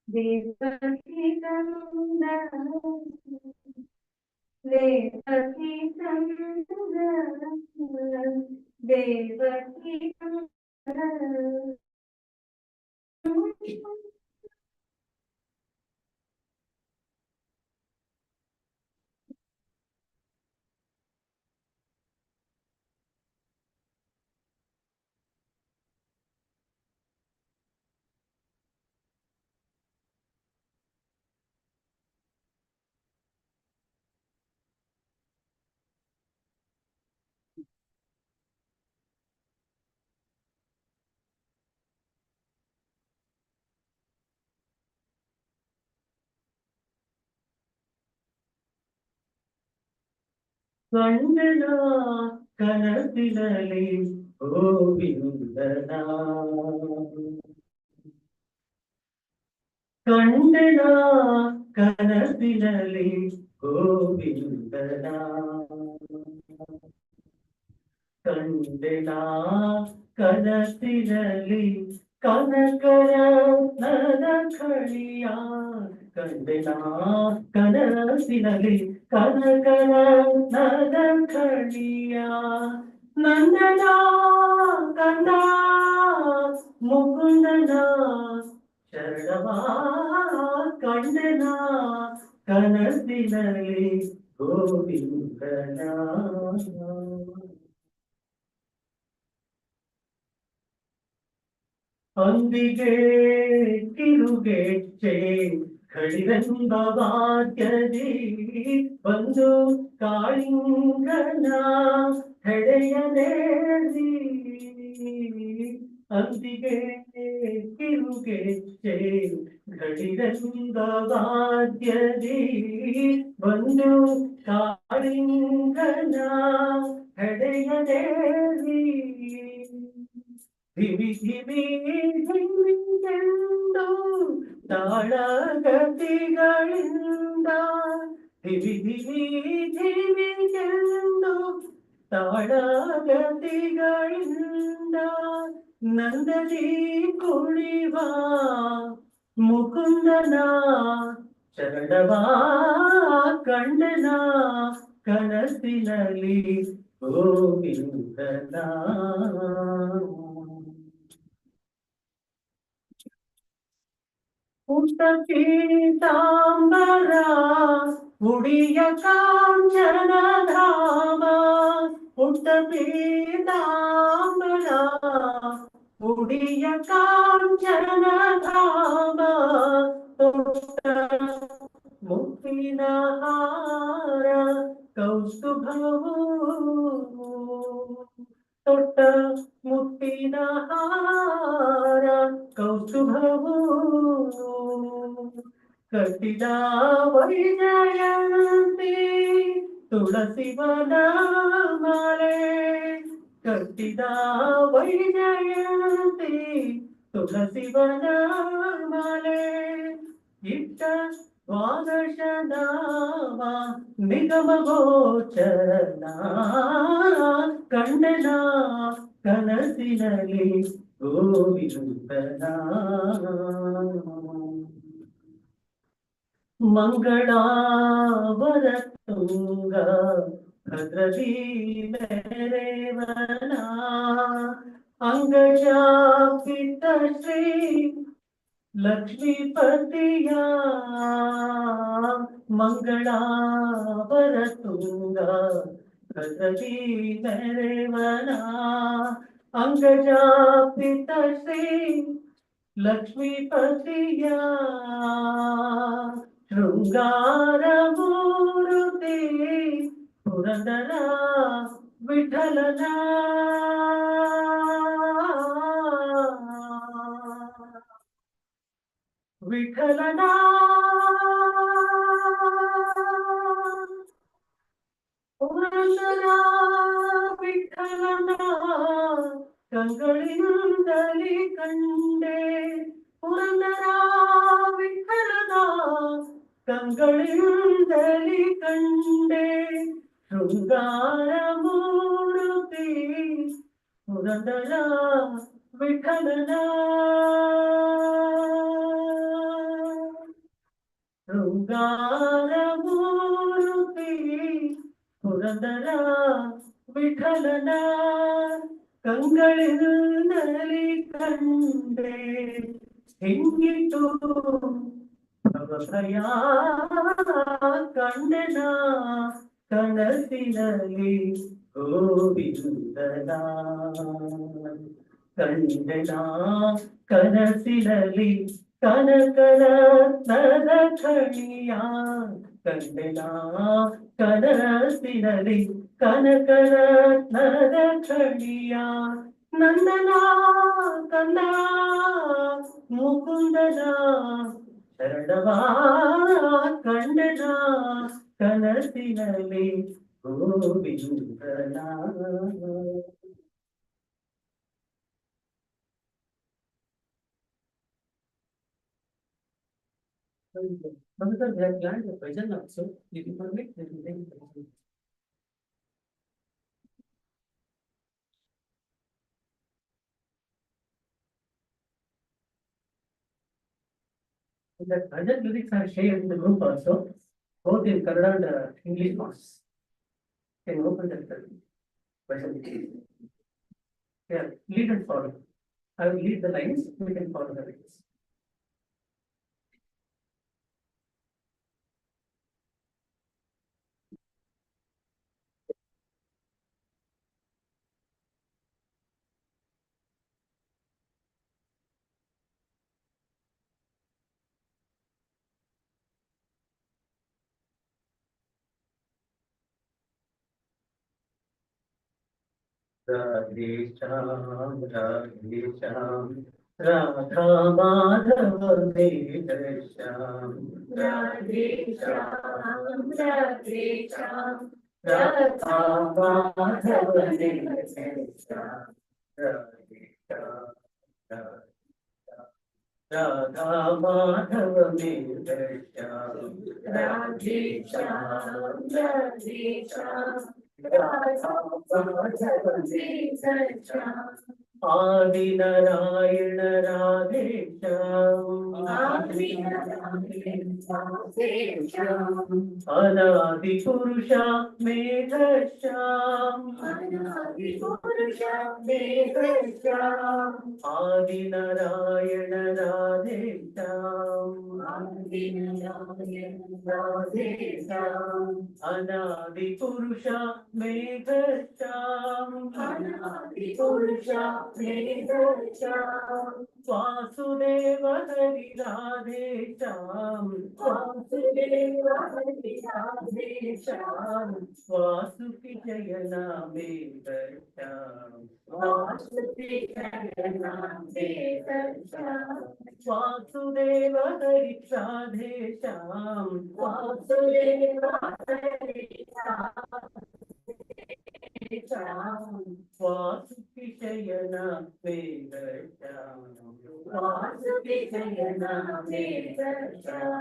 ದೇವಕಿ ಕಂದ ದೇವಕಿ ಕಂದ ದೇವಕಿ ಕಂದ ಗಂಡನ ಕನಸಿನಲ್ಲಿ ಗೋವಿಂದನ ಗಂಡನ ಕನಸಿನಲ್ಲಿ ಗೋವಿಂದನ ಕಂಡೆನ ಕನಸಿನಲ್ಲಿ ಕನಕರತ್ನದ ಖಳಿಯ ಕಂಡೆನ ಕನಸಿನಲ್ಲಿ ಕನಕರತ್ನದ ಖಳಿಯ ನಂದನ ಕಂದ ಮುಕುಂದನ ಶರಣವಾ ಕಂಡನ ಕನಸಿನಲ್ಲಿ ಗೋವಿಂದನ ಅಂದಿಗೆ ಕಿರುಗೆಚ್ಚೆ ಕಳಿರೆಂಬ ವಾದ್ಯದಿ ಬಂದು ಕಾಳಿಂಗನ ಹೆಡೆಯನೇರಿ ಅಂದಿಗೆ ಕಿರುಗೆಚ್ಚೆ ಗಳಿರೆಂಬ ವಾದ್ಯದಿ ಬಂದು ಕಾಳಿಂಗನ ಹೆಡೆಯನೇರಿ ಧಿವಿ ಧಿವಿ ಧಿವಿಗೆಂದು ತಾಳಗತಿಗಳಿಂದ ಧಿವಿ ಧಿವಿ ಧಿವಿಗೆಂದು ತಾಳಗತಿಗಳಿಂದ ನಂದದಿ ಕುಣಿವ ಮುಕುಂದನ ಶರಣವಾ ಕಂಡನ ಕನಸಿನಲ್ಲಿ ಗೋವಿಂದನ ಪುಟ್ಟ ಪೀತಾಂಬರ ಉಡಿಯ ಕಾಂಚನ ಧಾಮ ಪುಟ್ಟ ಪೀತಾಂಬರ ಉಡಿಯ ಕಾಂಚನ ಧಾಮ ಪುಟ್ಟ ಮುತ್ತಿನ ಹಾರ ಕೌಸ್ತುಭವು ತೊಟ್ಟ ಮುತ್ತಿನ ಹಾರ ಕೌಸ್ತುಭವು ಕಟ್ಟಿದ ವೈಜಯಂತಿ ತುಳಸಿವನ ಮಾಲೆ ಕಟ್ಟಿದ ವೈಜಯಂತಿ ತುಳಸಿವನ ಮಾಲೆ ಇಟ್ಟ ದ್ವಾದಶ ನಾಮ ನಿಗಮ ಗೋಚರನ ಕಂಡನ ಕನಸಿನಲ್ಲಿ ಗೋವಿಂದನ ಮಂಗಳಾವರ ತುಂಗ ಭದ್ರದಿ ಮೆರೆವನ ಅಂಗಜಾಪಿತ ಶ್ರೀ ಲಕ್ಷ್ಮೀಪತಿಯ ಮಂಗಳಾವರ ತುಂಗ ಭದ್ರದಿ ಮೆರೆವನ ಅಂಗಜಾಪಿತ ಶ್ರೀ ಲಕ್ಷ್ಮೀಪತಿಯ ಶೃಂಗಾರ ಮೂರುತಿ ಪುರಂದರ ವಿಠಲನ ವಿಠಲನ ಪುರಂದರ ವಿಠಲನ ಕಂಗಳಿಂದಲೇ ಕಂಡೆ ಪುರಂದರ ವಿಠಲನ ಕಂಗಳಿಂದಲೇ ಕಂಡೆ ಶೃಂಗಾರ ಮೂರುತಿ पुरंदरा विठलना शृंगारमूर्ति पुरंदरा विठलना कंगळिನಲ್ಲಿ ಕಂಡೆ ಹಿಂಗಿತು ಅವಭಯ ಕಂಡೆನ ಕನಸಿನಲ್ಲಿ ಗೋವಿಂದನ ಕಂಡೆನ ಕನಸಿನಲ್ಲಿ ಕನಕನ ನರಕಣಿಯ ಕಂಡೆನ ಕನಸಿನಲ್ಲಿ ಕನಕನ ನರಕಣಿಯ ನಂದನ ಕಂದ ಮುಕುಂದನ ಶರಣವಾ ಕಂಡನ ಕನಸಿನಲ್ಲಿ ಗೋವಿಂದನ Brother, we have planned a present also. If you permit, we will take it. The other lyrics are shared in the group also, both in Kannada and English parts. Can open that present. Yeah, lead and follow. I will lead the lines, we can follow the lines. Radhe Shyam, Radhe Shyam, Radha Madhava Radhe Shyam, Radhe Shyam, Radhe Shyam, Radha Madhava Radhe Shyam, Radhe Shyam, Radha Madhava Radhe Shyam, Radhe Shyam, Radhe Shyam. आदि नारायण राधे श्याम अनादि पुरुष मेघ श्याम आदि नारायण राधे श्याम अनादि पुरुष मेघ श्याम वासुदेव हरि राधे श्याम वासुकी जयना मेघ श्याम वासुदेव हरि राधे श्याम वासुकी जयना मेघ Shyam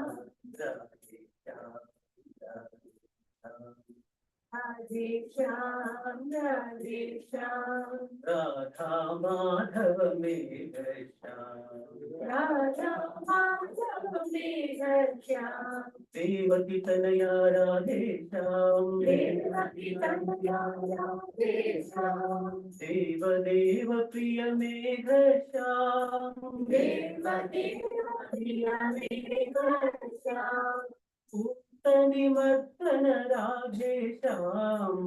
Radhe Shyam, Radhe Shyam, Radha Madhava Megha Shyam, Radha Madhava Megha Shyam, Devaki Tanaya Radhe Shyam, Devaki Tanaya Radhe Shyam, Deva Deva Priya Megha Shyam, Deva Deva Priya Megha Shyam. Utanimartana Radhe Shyam,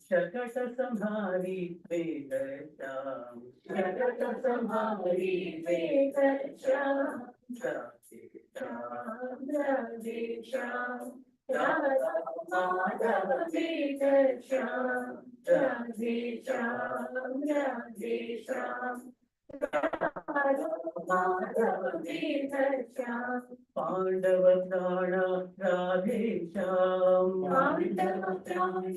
Shakata Samhari Veda Shyam, Shakata Samhari Veda Shyam, Radhe Shyam, Radhe Shyam, Radha Madhava Veda Shyam, Radhe Shyam, Radhe Shyam. Pandav प्राण राधे श्याम, पांडव प्राण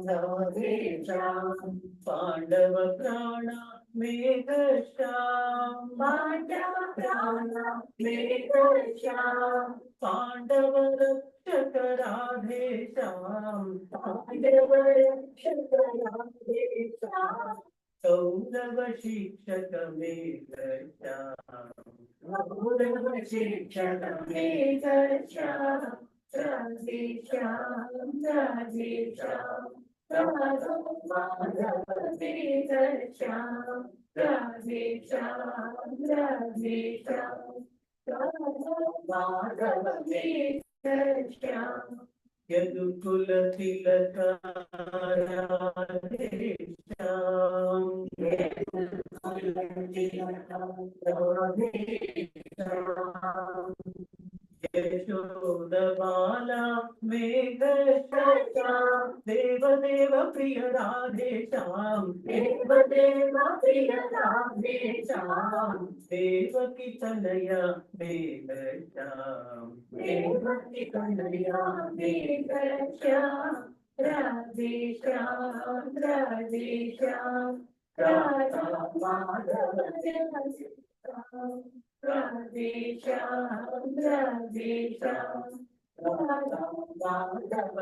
राधे श्याम, पांडव प्राण मेघश्याम पांडव प्राणा मेघश्याम पांडव रक्षक राधे श्याम पांडव रक्षक राधे श्याम कौरव शिक्षक मेघश्याम कौरव शिक्षक मेघश्याम राधे श्याम राधे श्याम राधा माधव श्याम राधे श्याम राधे श्याम राधा माधव श्याम यदुकुल तिलक राधे श्याम यदुकुल तिलक राधे श्याम यशोदबाला मेघश्याम देवदेव प्रिय राधे श्याम देवदेव प्रिय राधे श्याम देवकी तनया मेघश्याम देवकी तनया मेघश्याम राधे श्याम राधे श्याम राधा माधव श्याम राधे श्याम राधे श्याम राधा माधव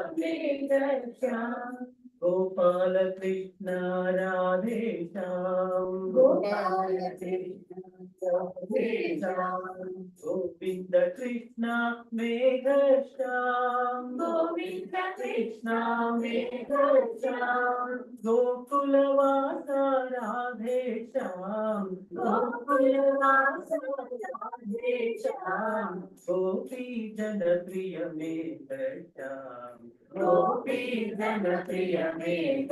श्याम गोपाल कृष्ण राधे श्याम गोपाल कृष्ण राधे श्याम गोविंद कृष्ण मेघ श्याम गोविंद कृष्ण मेघ श्याम गोकुलवास राधे श्याम गोकुलवास राधे श्याम गोपी जन प्रिय मेघ श्याम गोपी जन प्रिय मेघ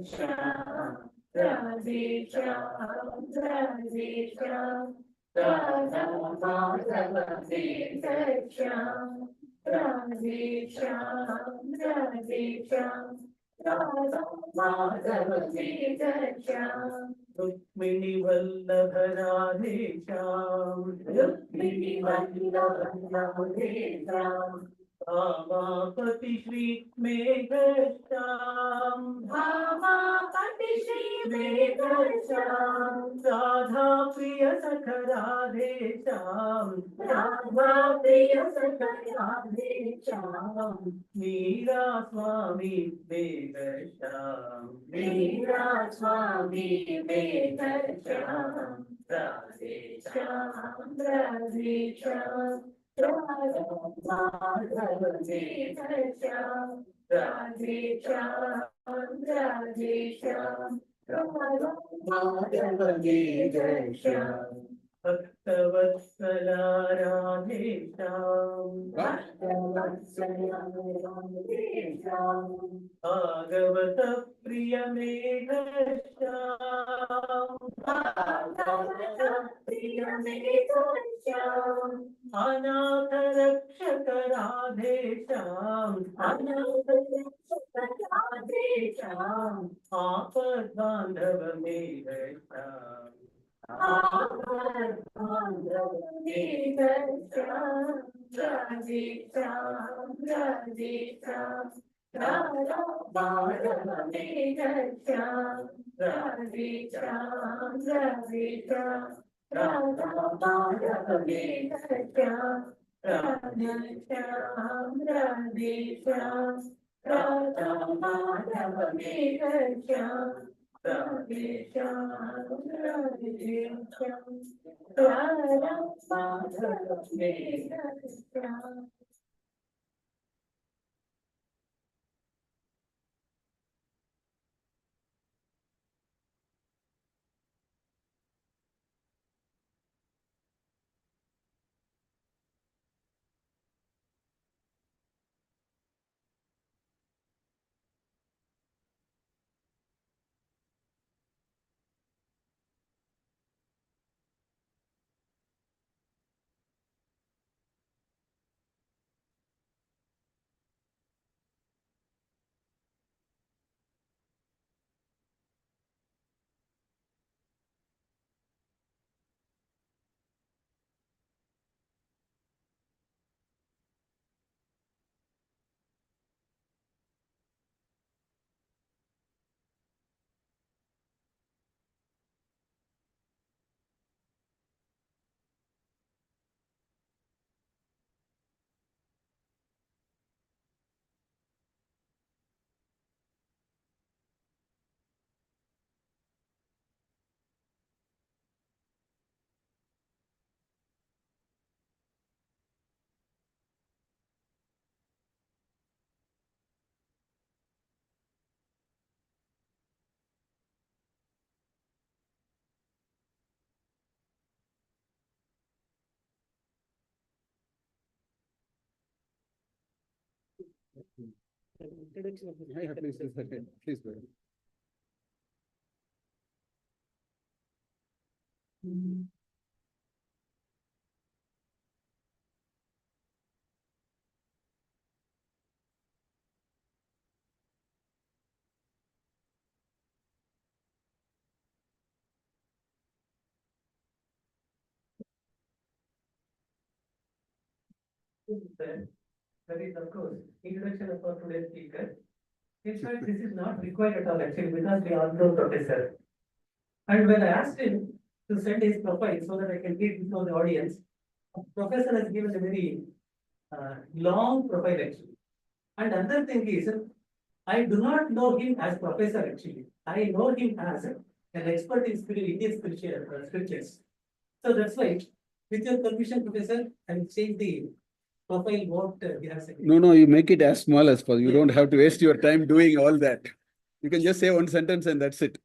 श्याम राधे श्याम राधे श्याम राधा माधव मेघ श्याम राधे श्याम राधे श्याम राधा माधव मेघ श्याम रुक्मिणी वल्लभ राधे श्याम रुक्मिणी वल्लभ राधे श्याम भामापति श्री मेघ श्याम भामापति श्री मेघ श्याम राधा प्रिय सख राधे श्याम राधा प्रिय सख राधे श्याम मीरा स्वामी मेघ श्याम मीरा स्वामी मेघ श्याम राधे श्याम राधे श्याम राधा माधव मेघ श्याम राधे श्याम राधे श्याम राधा माधव मेघ श्याम भक्तवत्सला राधे श्याम भक्तवत्सला राधे श्याम भागवत प्रिय मेघ श्याम भागवत प्रिय मेघ श्याम अनाथ रक्षक राधे श्याम अनाथ रक्षक राधे श्याम आपद बांधव मेघ श्याम आपद बांधव मेघ श्याम राधे श्याम राधे श्याम राधा माधव मेघ श्याम राधे श्याम राधे श्याम राधा माधव मेघ श्याम राधे श्याम राधे श्याम राधा माधव मेघ श्याम राधे श्याम राधे श्याम राधा माधव मेघ Shyam Introduction of the Yeah, please, please go ahead. Please go ahead. That is, of course, introduction of our today's speaker. In fact, this is not required at all actually because we all know professor. And when I asked him to send his profile so that I can read before the audience, professor has given a very long profile actually. And another thing is, I do not know him as professor actually. I know him as an expert in Indian scriptures. So that's why, with your permission, professor, I will change the profile what he has said. No, you make it as small as possible. You Yeah. don't have to waste your time doing all that. You can just say one sentence and that's it.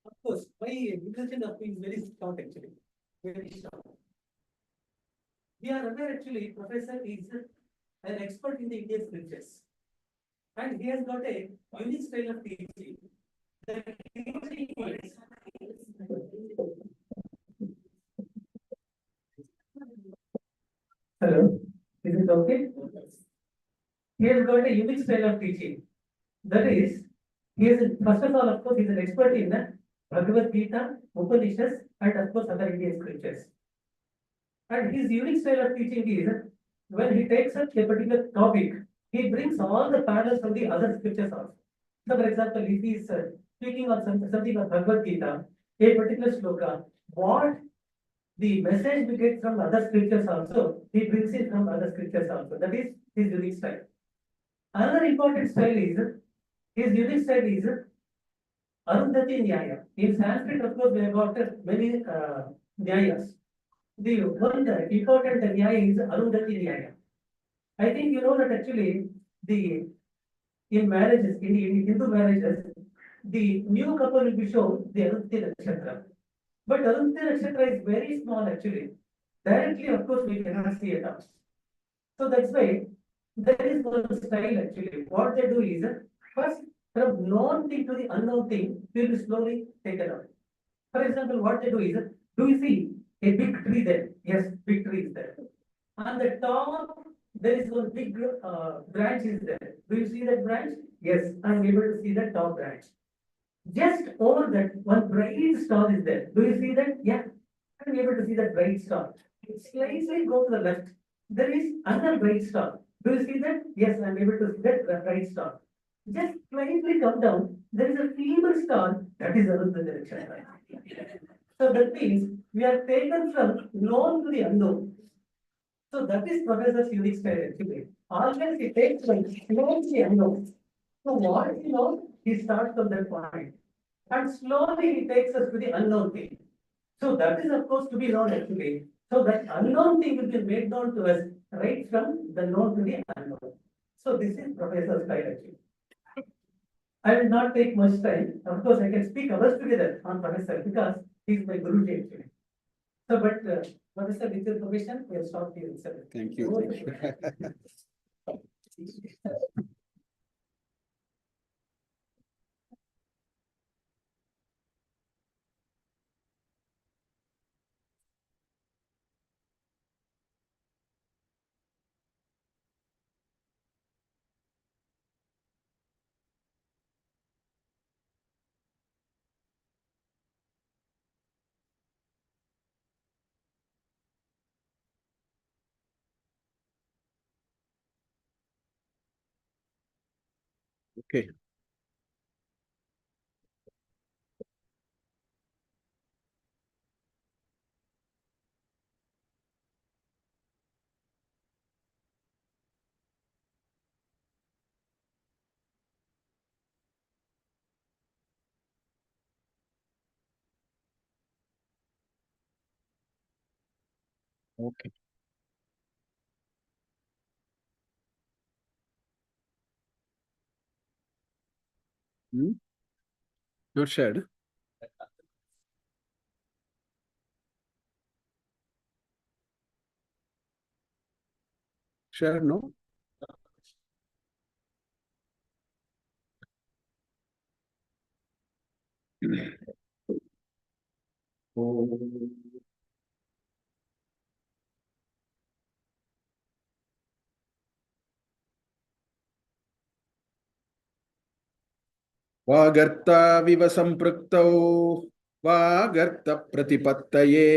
Of course, my introduction of him is very short actually, very short. We are aware actually, professor is an expert in the Indian scriptures, and he has got a unique style of teaching. The teaching is- Hello, is it okay? He has got a unique style of teaching. That is, he is first of all, of course, he is an expert in Bhagavad Gita, Upanishads, and of course other Indian scriptures. And his unique style of teaching is when he takes up a particular topic, he brings all the parallels from the other scriptures also. So, for example, if he is speaking on something of Bhagavad Gita, a particular sloka, what the message we get from other scriptures also, he brings it from other scriptures also. That is his unique style. Another important style is his unique style is Arundhati Nyaya. In Sanskrit, of course, we have got many Nyayas. The one important Nyaya is Arundhati Nyaya. I think you know that actually the in marriages, in Hindu marriages, the new couple will be shown the Arundhati Nakshatra. But Arundhati Nakshatra is very small actually. Directly, of course, we cannot see it out. So that's why there is one style actually. What they do is first from known thing to the unknown thing will be slowly taken out. For example, what they do is, do you see a big tree there? Yes, big tree is there. On the top, there is one big branch is there. Do you see that branch? Yes, I am able to see the top branch. Just over that, one bright star is there. Do you see that? Yeah, I am able to see that bright star. Slightly go to the left. There is another bright star. Do you see that? Yes, I am able to see that bright star. Just slightly come down. There is a feeble star that is another direction. So that means we are taken from known to the unknown. So that is Professor's unique style actually. Always he takes from known to the unknown. So what he knows, he starts from that point. And slowly he takes us to the unknown thing. So that is of course to be known actually. So that unknown thing will be made known to us right from the known to the unknown. So this is Professor's style actually. I will not take much time. Of course, I can speak hours together on Professor because he is my Guruji actually. So, but Professor, with your permission, we will stop here itself. Thank you. Okay. Okay. Not shared. Share, no? वागर्ताविव सम्पृक्तौ वागर्तप्रतिपत्तये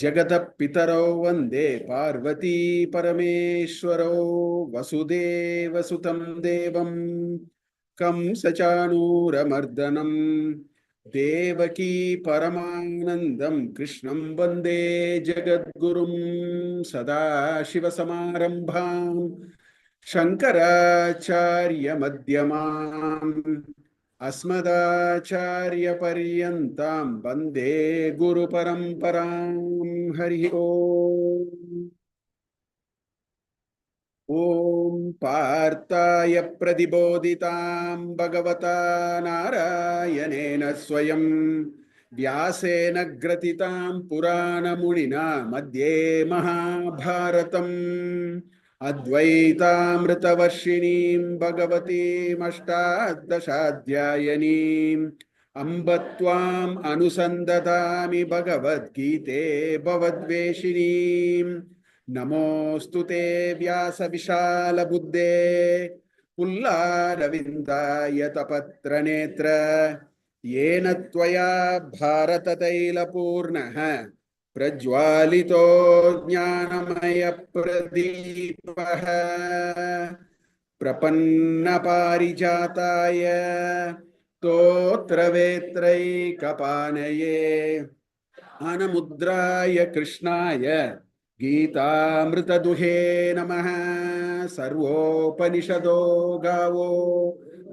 जगतः पितरौ वन्दे पार्वती परमेश्वरौ वसुदेवसुतं देवं कंसचाणूरमर्दनं देवकी परमानन्दं कृष्णं वन्दे जगद्गुरुं सदाशिवसमारम्भाम् शङ्कराचार्यमध्यमाम् अस्मदाचार्यपर्यन्तां वन्दे गुरुपरम्परां हरिः ओम्। ॐ पार्थाय प्रतिबोधितां भगवता नारायणेन स्वयं व्यासेन ग्रथितां पुराणमुनिना मध्ये महाभारतम् अद्वैतामृतवर्षिणीं भगवतीमष्टादशाध्यायिनीम् अम्ब त्वाम् अनुसन्दधामि भगवद्गीते भवद्वेषिणीम् नमोऽस्तु ते व्यासविशालबुद्धे पुल्लारविन्दायतपत्रनेत्र येन त्वया भारततैलपूर्णः प्रज्वालितो ज्ञानमयप्रदीपः प्रपन्नपारिजाताय स्तोत्रवेत्रैकपाणये ज्ञानमुद्राय कृष्णाय गीतामृतदुहे नमः। सर्वोपनिषदो गावो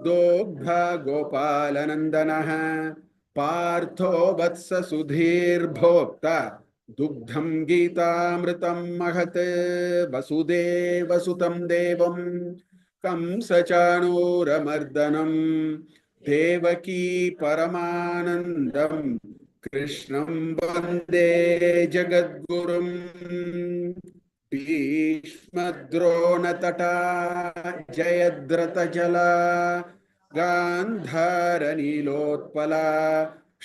दोग्धा गोपालनन्दनः पार्थो वत्स सुधीर्भोक्ता दुग्धं गीतामृतं महत् वसुदेवसुतं देवं कंसचाणूरमर्दनं देवकी परमानन्दं कृष्णं वन्दे जगद्गुरुं भीष्मद्रोणतटा जयद्रथजला गान्धारनीलोत्पला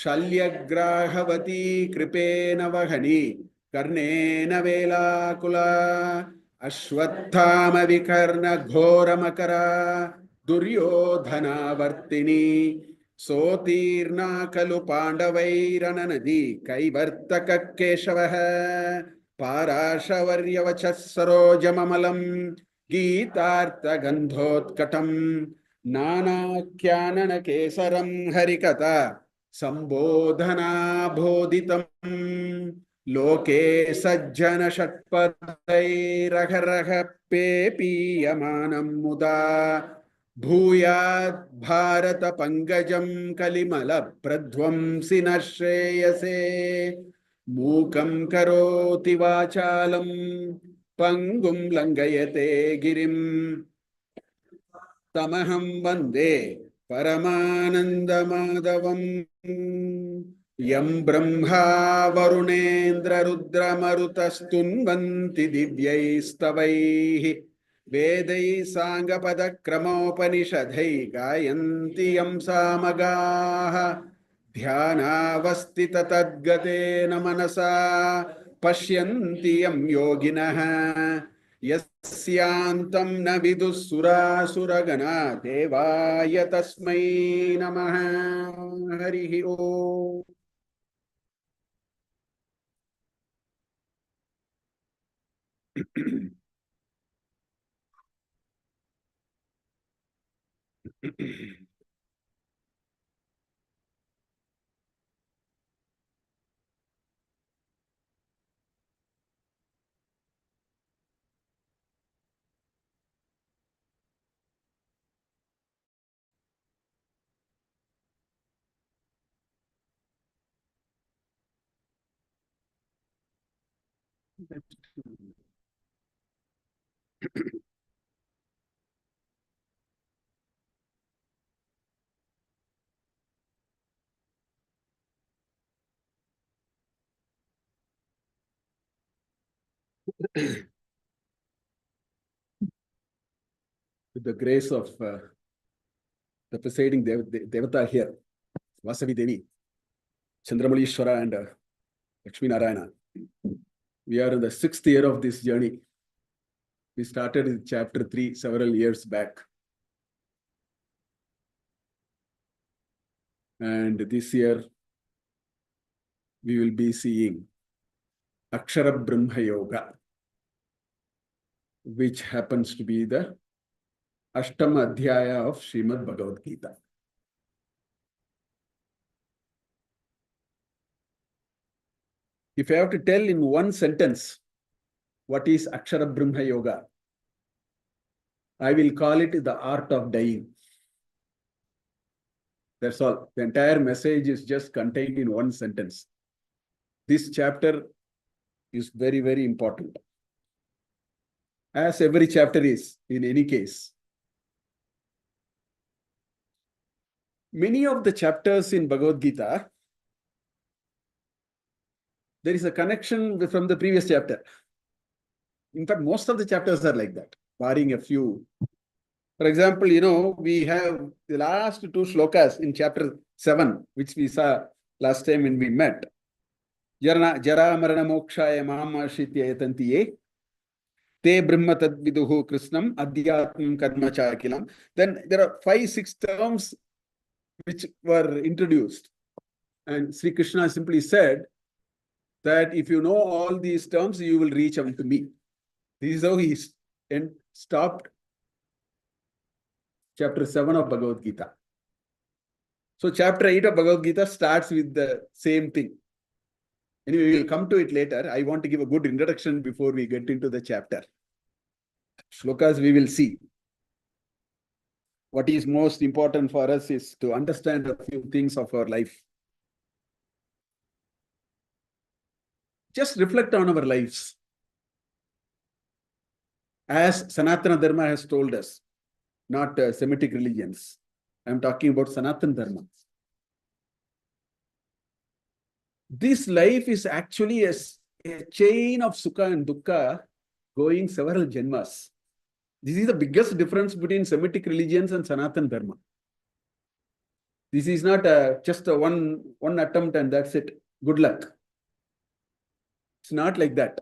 शल्यग्राहवती कृपेण वहनी कर्णेन वेलाकुला अश्वत्थामविकर्णघोरमकरा दुर्योधनावर्तिनी सोतीर्णा खलु पाण्डवैरननदी कैवर्तक केशवः पाराशवर्यवचः सरोजममलं गीतार्थगन्धोत्कटं नानाख्याननकेसरं हरिकथा सम्बोधनाबोधितं लोके सज्जनषट्पदैरहरह पेपीयमानं मुदा भूयात् भारत पंकजं कलिमल प्रध्वंसिन श्रेयसे मूकं करोति वाचालं पंगुं लंघयते गिरिं तमहं वन्दे परमानन्दमाधवम् यं ब्रह्मा वरुणेन्द्ररुद्रमरुतस्तुन्वन्ति दिव्यैस्तवैः वेदैः साङ्गपदक्रमोपनिषदैः गायन्ति यं सामगाः ध्यानावस्थिततद्गतेन मनसा पश्यन्ति यं योगिनः यस्यान्तं न विदुः सुरासुरगणा देवाय तस्मै नमः। हरिः ओम्। With the grace of the presiding Devata here, Vasavi Devi, Chandramalishwara and Lakshmi Narayana. We are in the 6th year of this journey. We started with chapter 3 several years back. And this year, we will be seeing Akshara Brahma Yoga, which happens to be the Ashtama Adhyaya of Srimad Bhagavad Gita. If I have to tell in one sentence what is Akshara Brahma Yoga, I will call it the art of dying. That's all. The entire message is just contained in one sentence. This chapter is very, very important. As every chapter is, in any case. Many of the chapters in Bhagavad Gita, there is a connection from the previous chapter. In fact, most of the chapters are like that, barring a few. For example, we have the last 2 shlokas in chapter 7, which we saw last time when we met. Jara marana mokshaya mam ashritya yatanti ye te brahma tad viduhu krishnam adhyatmam karma chakilam. Then there are 5-6 terms which were introduced. And Sri Krishna simply said that if you know all these terms, you will reach unto me. This is how he stopped chapter 7 of Bhagavad Gita. So chapter 8 of Bhagavad Gita starts with the same thing. Anyway, we will come to it later. I want to give a good introduction before we get into the chapter. Shlokas we will see. What is most important for us is to understand a few things of our life. Just reflect on our lives. As Sanatana Dharma has told us, not Semitic religions. I am talking about Sanatana Dharma. This life is actually a chain of Sukha and Dukkha going several janmas. This is the biggest difference between Semitic religions and Sanatana Dharma. This is not just one attempt and that's it. Good luck. It's not like that.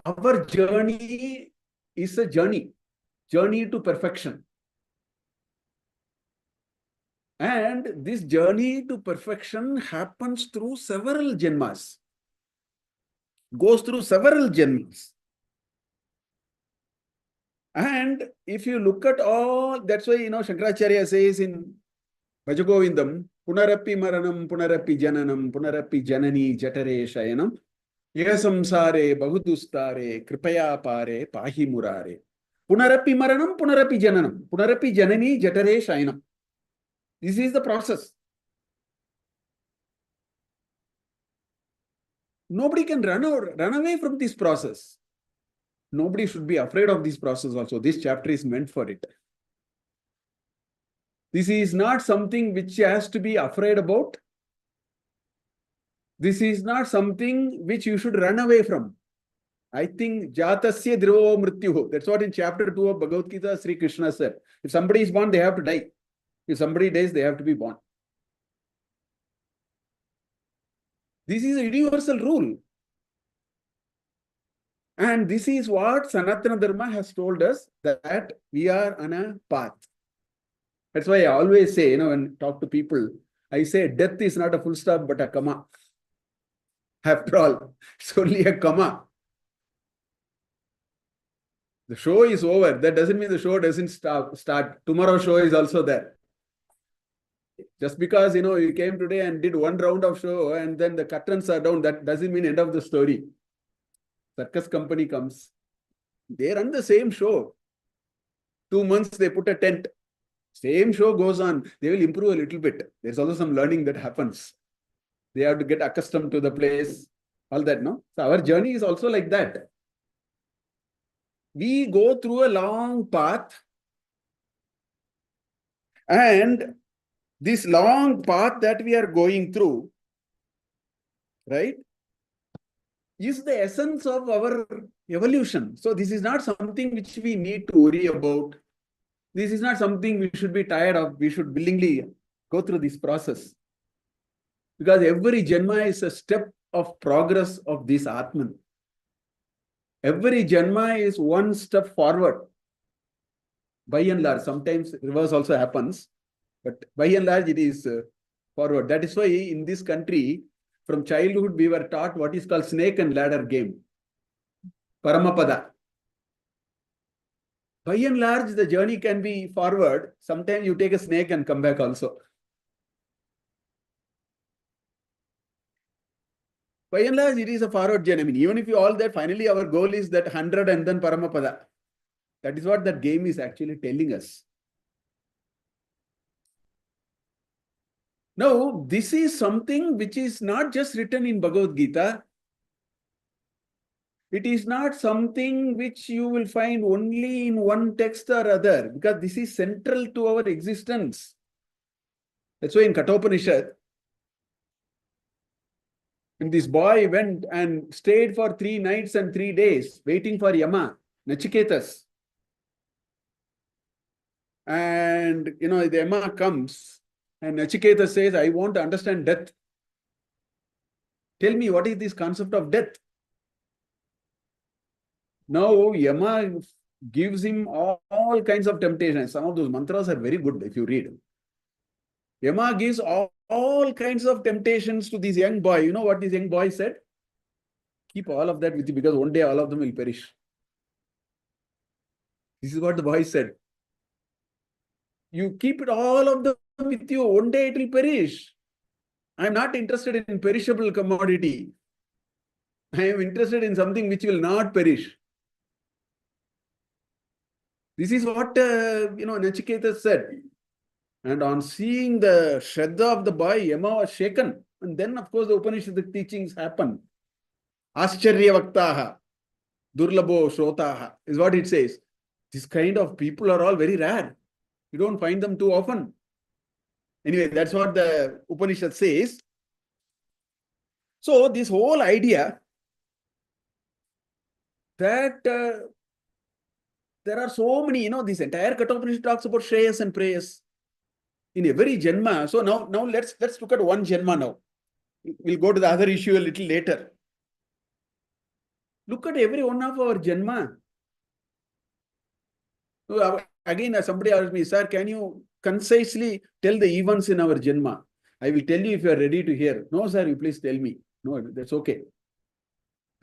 Our journey is a journey to perfection. And this journey to perfection happens through several janmas. Goes through several janmas. And if you look at all, that's why, Shankaracharya says in Bhajagovindam, Punarapi Maranam, Punarapi Jananam, Punarapi Janani Jatare Shayanam, Yasamsare, Bahudustare, Kripaya Pare, Pahi Murare. Punarapi Maranam, Punarapi Jananam, Punarapi Janani Jatare Shayanam. This is the process. Nobody can run away from this process. Nobody should be afraid of this process also. This chapter is meant for it. This is not something which has to be afraid about. This is not something which you should run away from. I think Jatasya Dhruvo Mrityuho. That's what in chapter 2 of Bhagavad Gita, Sri Krishna said. If somebody is born, they have to die. If somebody dies, they have to be born. This is a universal rule. And this is what Sanatana Dharma has told us, that we are on a path. That's why I always say, when I talk to people, I say death is not a full stop, but a comma. After all, it's only a comma. The show is over. That doesn't mean the show doesn't start. Tomorrow's show is also there. Just because, you came today and did one round of show and then the curtains are down, that doesn't mean end of the story. Circus company comes. They run the same show. 2 months, they put a tent. Same show goes on. They will improve a little bit. There's also some learning that happens. They have to get accustomed to the place. All that, no? So our journey is also like that. We go through a long path. And this long path that we are going through, right, is the essence of our evolution. So this is not something which we need to worry about. This is not something we should be tired of. We should willingly go through this process. Because every Janma is a step of progress of this Atman. Every Janma is one step forward. By and large, sometimes reverse also happens. But by and large, it is forward. That is why in this country, from childhood, we were taught what is called snake and ladder game. Paramapada. By and large, the journey can be forward. Sometimes you take a snake and come back also. By and large, it is a forward journey. I mean, even if you all that, finally our goal is that 100 and then Paramapada. That is what that game is actually telling us. Now, this is something which is not just written in Bhagavad Gita. It is not something which you will find only in one text or other, because this is central to our existence. That's why in Kathopanishad, when this boy went and stayed for 3 nights and 3 days, waiting for Yama, Nachiketas. And, the Yama comes, and Nachiketas says, I want to understand death. Tell me, what is this concept of death? Now, Yama gives him all kinds of temptations. Some of those mantras are very good if you read. Yama gives all kinds of temptations to this young boy. You know what this young boy said? Keep all of that with you, because one day all of them will perish. This is what the boy said. You keep it all of them with you, one day it will perish. I am not interested in perishable commodity. I am interested in something which will not perish. This is what, Nachiketas said. And on seeing the Shraddha of the boy, Yama was shaken. And then, of course, the Upanishadic teachings happen. Ascharya Vaktaha, Durlabho Shrotaha is what it says. This kind of people are all very rare. You don't find them too often. Anyway, that's what the Upanishad says. So, this whole idea that there are so many, this entire Kathopanishad talks about Shreyas and Preyas in every Janma. So now let's look at one Janma now. We'll go to the other issue a little later. Look at every one of our Janma. So again, somebody asked me, sir, can you concisely tell the events in our Janma? I will tell you if you are ready to hear. No, sir, you please tell me. No, that's okay.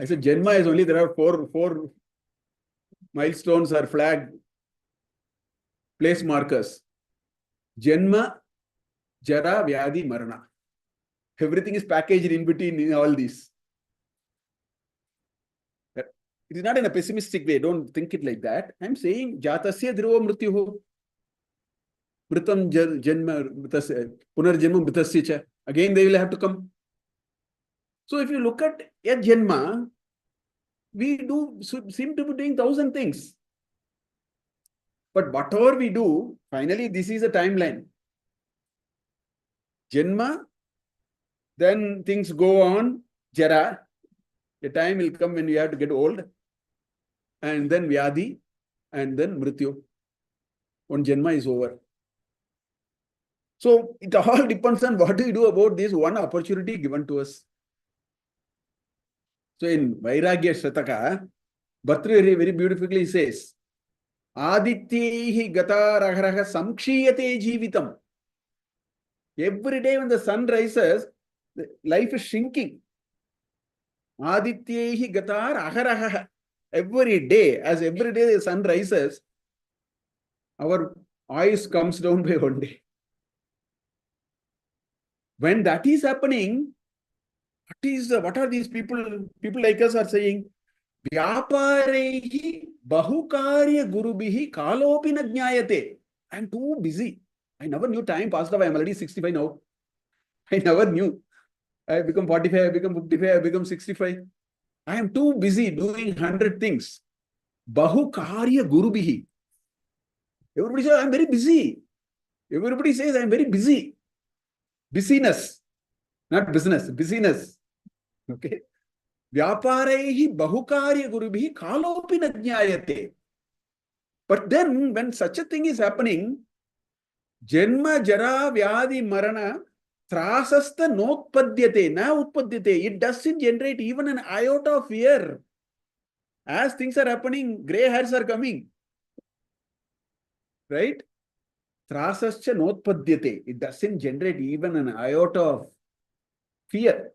I said, Janma is only, there are four milestones or flag place markers. Janma, Jara, Vyadi, Marana. Everything is packaged in between in all these. It is not in a pessimistic way. Don't think it like that. I'm saying, Jatasya Dhruva Mrityuho. Mritam Janma, Punarjanma Mritasya cha. Again, they will have to come. So if you look at a Janma, we seem to be doing 1,000 things. But whatever we do, finally, this is a timeline. Janma, then things go on. Jara, a time will come when we have to get old. And then Vyadi, and then Mrityu. One Janma is over. So it all depends on what we do about this one opportunity given to us. So in Vairagya Shataka, Bhartrihari very beautifully says, Adityehi gataraharaha samkshiyate jivitam. Every day when the sun rises, life is shrinking. Adityehi gataraharaha. Every day, as every day the sun rises, our eyes comes down by one day. When that is happening, what are these people like us are saying? Vyaparehi bahukarya gurubihi kalopi na jnayate. I am too busy. I never knew time passed away. I am already 65 now. I never knew. I have become 45, I have become 55, I have become 65. I am too busy doing 100 things. Bahukarya gurubihi. Everybody says, I am very busy. Everybody says, I am very busy. Busyness. Not business, busyness. Okay. Vyaparehi bahukarya gurubihi kalopi na jnayate. But then when such a thing is happening, Janma, Jara, Vyadi, Marana, Trasasta notpadyate, na utpadyate. It doesn't generate even an iota of fear. As things are happening, gray hairs are coming. Right? Trasascha notpadyate. It doesn't generate even an iota of fear.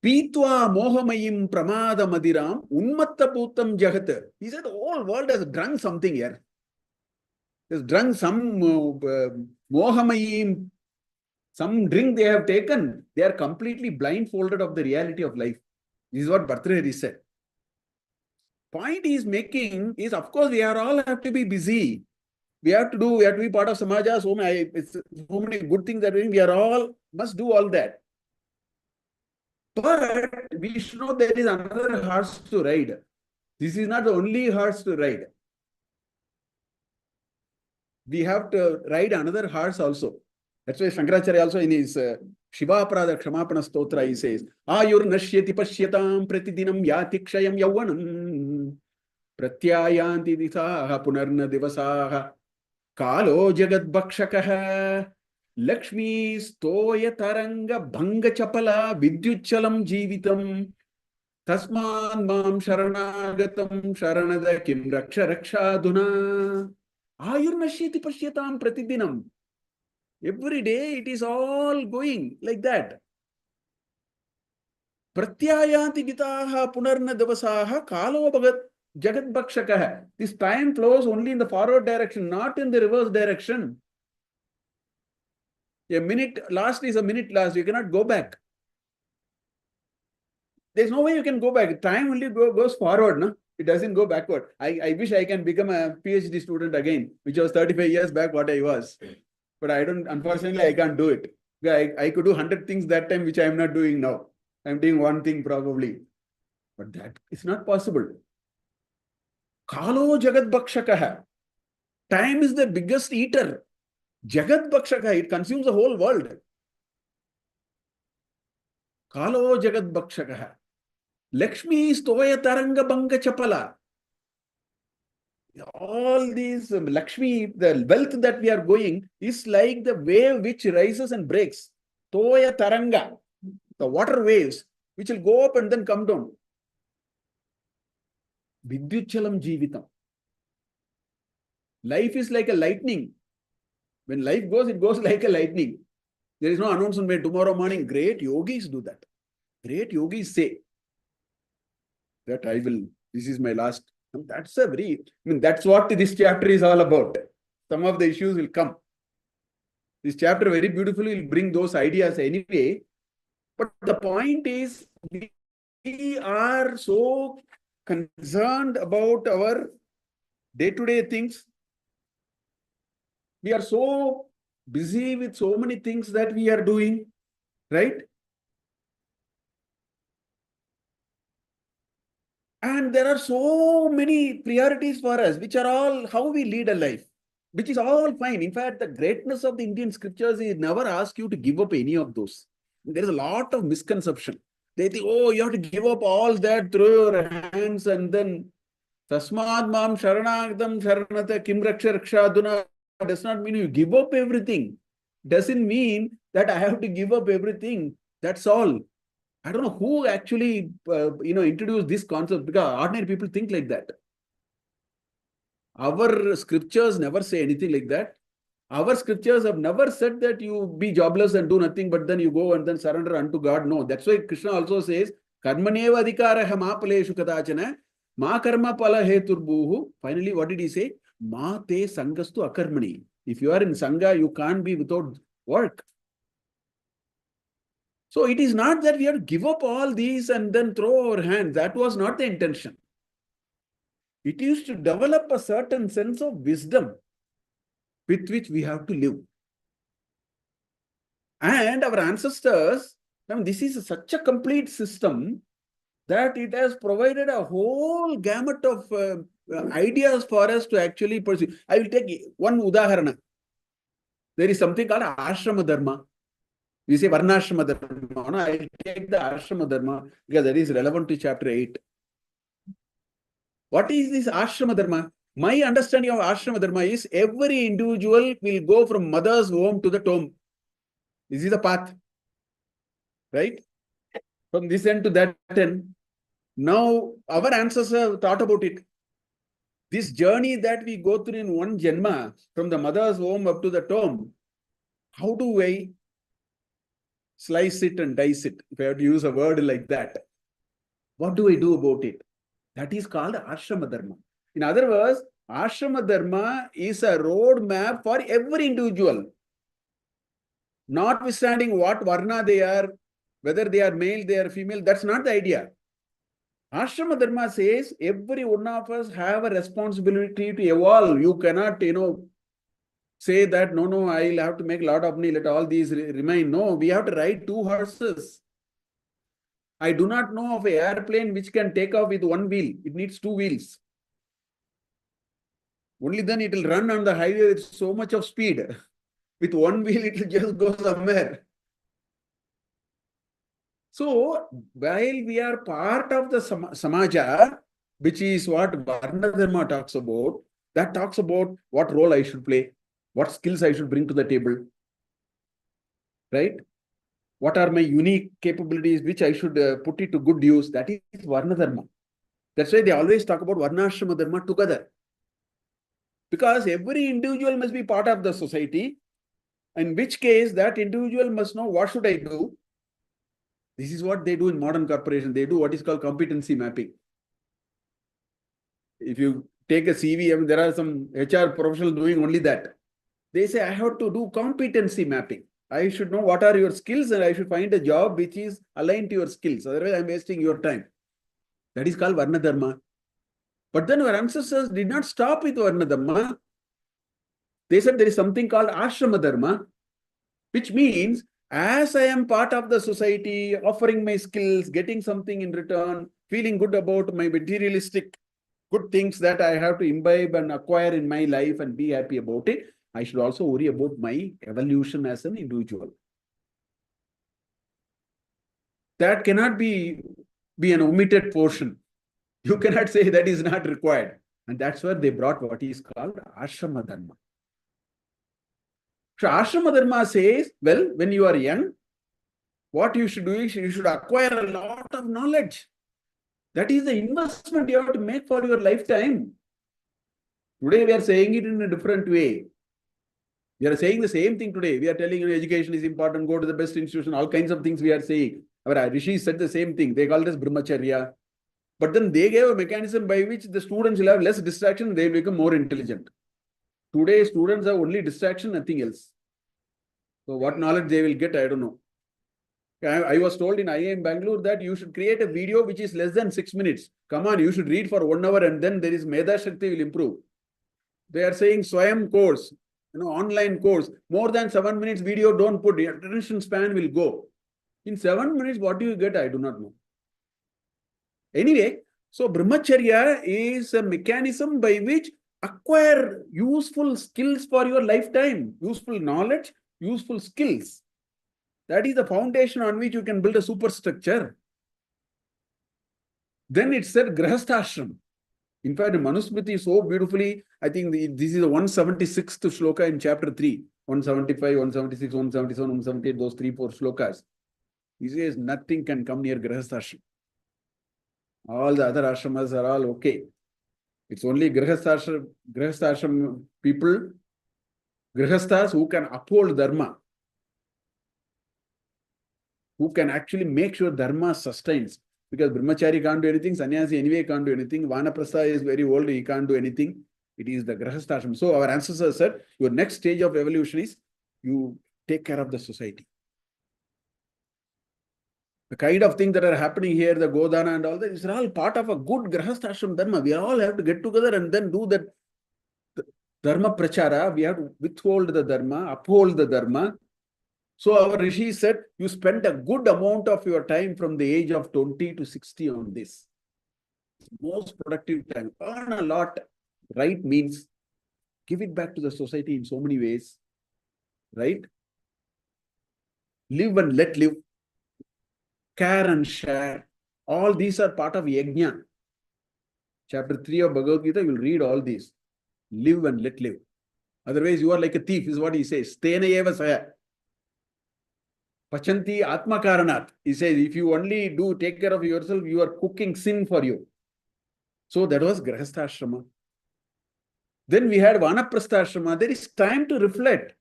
Pitwa mohamayim pramada madiram unmatta putam jagat. He said the whole world has drunk something here. Has drunk some mohamayim, some drink they have taken. They are completely blindfolded of the reality of life. This is what Bhartrhari said. Point he is making is, of course, we are all have to be busy. We have to be part of Samaja. So many good things that we are all must do all that. But we should know there is another horse to ride. This is not the only horse to ride. We have to ride another horse also. That's why Shankaracharya also in his Shiva Prada Kshamapana Stotra, he says, Ayur Nashyati Pashyatam Pratidinam Yati Kshayam Yavanam Pratyayanti Disaha Punarna Divasaha Kalo Jagad Bhakshakaha Lakshmi Stoya Taranga Bhanga Chapala Vidyuchalam Jivitam Tasman Mam Sharanagatam Sharanada Kim Raksha Rakshaduna Ayur Nashyati Pashyatam Pratidinam. Every day it is all going like that. Pratyayanti gitaha punarna davasaha kalo bhagat jagat bhakshakaha. This time flows only in the forward direction, not in the reverse direction. A minute last is a minute last. You cannot go back. There's no way you can go back. Time only goes forward. No? It doesn't go backward. I wish I can become a PhD student again, which was 35 years back what I was. But unfortunately, I can't do it. I could do 100 things that time, which I am not doing now. I'm doing one thing probably. But that is not possible. Kalo Jagat Bhakshakaha. Time is the biggest eater. Jagat Bhakshakaha, it consumes the whole world. Kalo Jagat Bhakshakaha. Lakshmi Stoya Taranga Bhanga Chapala. All these Lakshmi, the wealth that we are going is like the wave which rises and breaks. Toya Taranga, the water waves, which will go up and then come down. Vidyuchalam Jivitam. Life is like a lightning. When life goes, it goes like a lightning. There is no announcement made tomorrow morning. Great yogis do that. Great yogis say that this is my last. That's that's what this chapter is all about. Some of the issues will come. This chapter very beautifully will bring those ideas anyway. But the point is, we are so concerned about our day-to-day things. We are so busy with so many things that we are doing, right? And there are so many priorities for us, which are all how we lead a life, which is all fine. In fact, the greatness of the Indian scriptures is never ask you to give up any of those. There is a lot of misconception. They think, oh, you have to give up all that, throw your hands, and then Tasmad Mam Sharanagdam Sharanata Kim Raksha Rakshaduna does not mean you give up everything. Doesn't mean that I have to give up everything. That's all. I don't know who actually, introduced this concept, because ordinary people think like that. Our scriptures never say anything like that. Our scriptures have never said that you be jobless and do nothing, but then you go and then surrender unto God. No, that's why Krishna also says, Karmaneva adhikaraha ma paleshu kadachana, ma karma pala heturbuhu. Finally, what did he say? Ma te sangastu akarmani. If you are in Sangha, you can't be without work. So it is not that we have to give up all these and then throw our hands. That was not the intention. It is to develop a certain sense of wisdom with which we have to live. And our ancestors, this is such a complete system that it has provided a whole gamut of ideas for us to actually pursue. I will take one udaharana. There is something called Ashrama Dharma. We say Varnashrama Dharma. No, I will take the Ashrama Dharma because that is relevant to chapter 8. What is this Ashrama Dharma? My understanding of Ashrama Dharma is every individual will go from mother's womb to the tomb. This is the path. Right? From this end to that end. Now, our ancestors have thought about it. This journey that we go through in one Janma, from the mother's womb up to the tomb, how do I slice it and dice it? If I have to use a word like that, what do I do about it? That is called Ashrama Dharma. In other words, Ashrama Dharma is a roadmap for every individual. Notwithstanding what Varna they are, whether they are male, they are female, that's not the idea. Ashrama Dharma says every one of us have a responsibility to evolve. You cannot, say that, no, I'll have to make a lot of money, let all these remain. No, we have to ride 2 horses. I do not know of an airplane which can take off with 1 wheel. It needs 2 wheels. Only then it will run on the highway with so much of speed. With 1 wheel, it will just go somewhere. So, while we are part of the Samaja, which is what Varna Dharma talks about, that talks about what role I should play, what skills I should bring to the table, right? What are my unique capabilities which I should put it to good use? That is Varna Dharma. That's why they always talk about Varnashrama Dharma together. Because every individual must be part of the society, in which case that individual must know what should I do. This is what they do in modern corporation. They do what is called competency mapping. If you take a CV, there are some HR professionals doing only that. They say, I have to do competency mapping. I should know what are your skills and I should find a job which is aligned to your skills. Otherwise, I'm wasting your time. That is called Varna Dharma. But then our ancestors did not stop with Varna Dharma. They said there is something called Ashrama Dharma, which means as I am part of the society, offering my skills, getting something in return, feeling good about my materialistic good things that I have to imbibe and acquire in my life and be happy about it, I should also worry about my evolution as an individual. That cannot be an omitted portion. You cannot say that is not required. And that's where they brought what is called Ashrama Dharma. So Ashrama Dharma says, well, when you are young, what you should do is you should acquire a lot of knowledge. That is the investment you have to make for your lifetime. Today we are saying it in a different way. We are saying the same thing today. We are telling you education is important, go to the best institution, all kinds of things we are saying. Our rishis said the same thing. They called it as brahmacharya. But then they gave a mechanism by which the students will have less distraction, they will become more intelligent. Today, students have only distraction, nothing else. So what knowledge they will get, I don't know. I was told in IIM Bangalore that you should create a video which is less than 6 minutes. Come on, you should read for 1 hour and then there is Meda Shakti will improve. They are saying Swayam course, online course. More than 7 minutes video, don't put. Your attention span will go. In 7 minutes, what do you get? I do not know. Anyway, so brahmacharya is a mechanism by which acquire useful skills for your lifetime. Useful knowledge, useful skills. That is the foundation on which you can build a superstructure. Then it said Grahasthashram. In fact, Manusmriti so beautifully, I think this is the 176th shloka in chapter 3. 175, 176, 177, 178, those 3-4 shlokas. He says nothing can come near Grahasthashram. All the other ashramas are all okay. It's only Grahasthashram people, Grahasthas who can uphold Dharma, who can actually make sure Dharma sustains. Because Brahmachari can't do anything, Sannyasi anyway can't do anything, Vanaprastha is very old, he can't do anything. It is the Grahasthashram. So our ancestors said, your next stage of evolution is you take care of the society. The kind of things that are happening here, the Godana and all that, is all part of a good Grahasthashram Dharma. We all have to get together and then do that Dharma Prachara. We have to withhold the Dharma, uphold the Dharma. So our Rishi said, you spend a good amount of your time from the age of 20 to 60 on this. Most productive time. Earn a lot. Right means give it back to the society in so many ways. Right? Live and let live. Care and share. All these are part of Yajna. Chapter 3 of Bhagavad Gita, you will read all these. Live and let live. Otherwise, you are like a thief, is what he says. Stena eva saya. Pachanti atma karanat. He says, if you only take care of yourself, you are cooking sin for you. So that was Grahastha Ashrama. Then we had Vanaprastha Ashrama. There is time to reflect.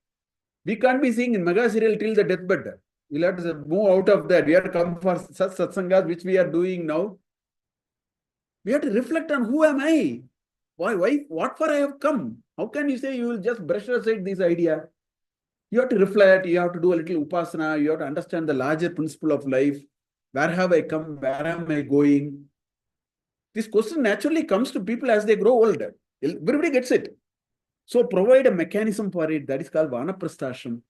We can't be seeing in mega serial till the deathbed. We'll have to move out of that. We have to come for such satsangas, which we are doing now. We have to reflect on who am I? Why, what for I have come? How can you say you will just brush aside this idea? You have to reflect, you have to do a little upasana, you have to understand the larger principle of life. Where have I come? Where am I going? This question naturally comes to people as they grow older. Everybody gets it. So provide a mechanism for it. That is called Vanaprastha Ashram.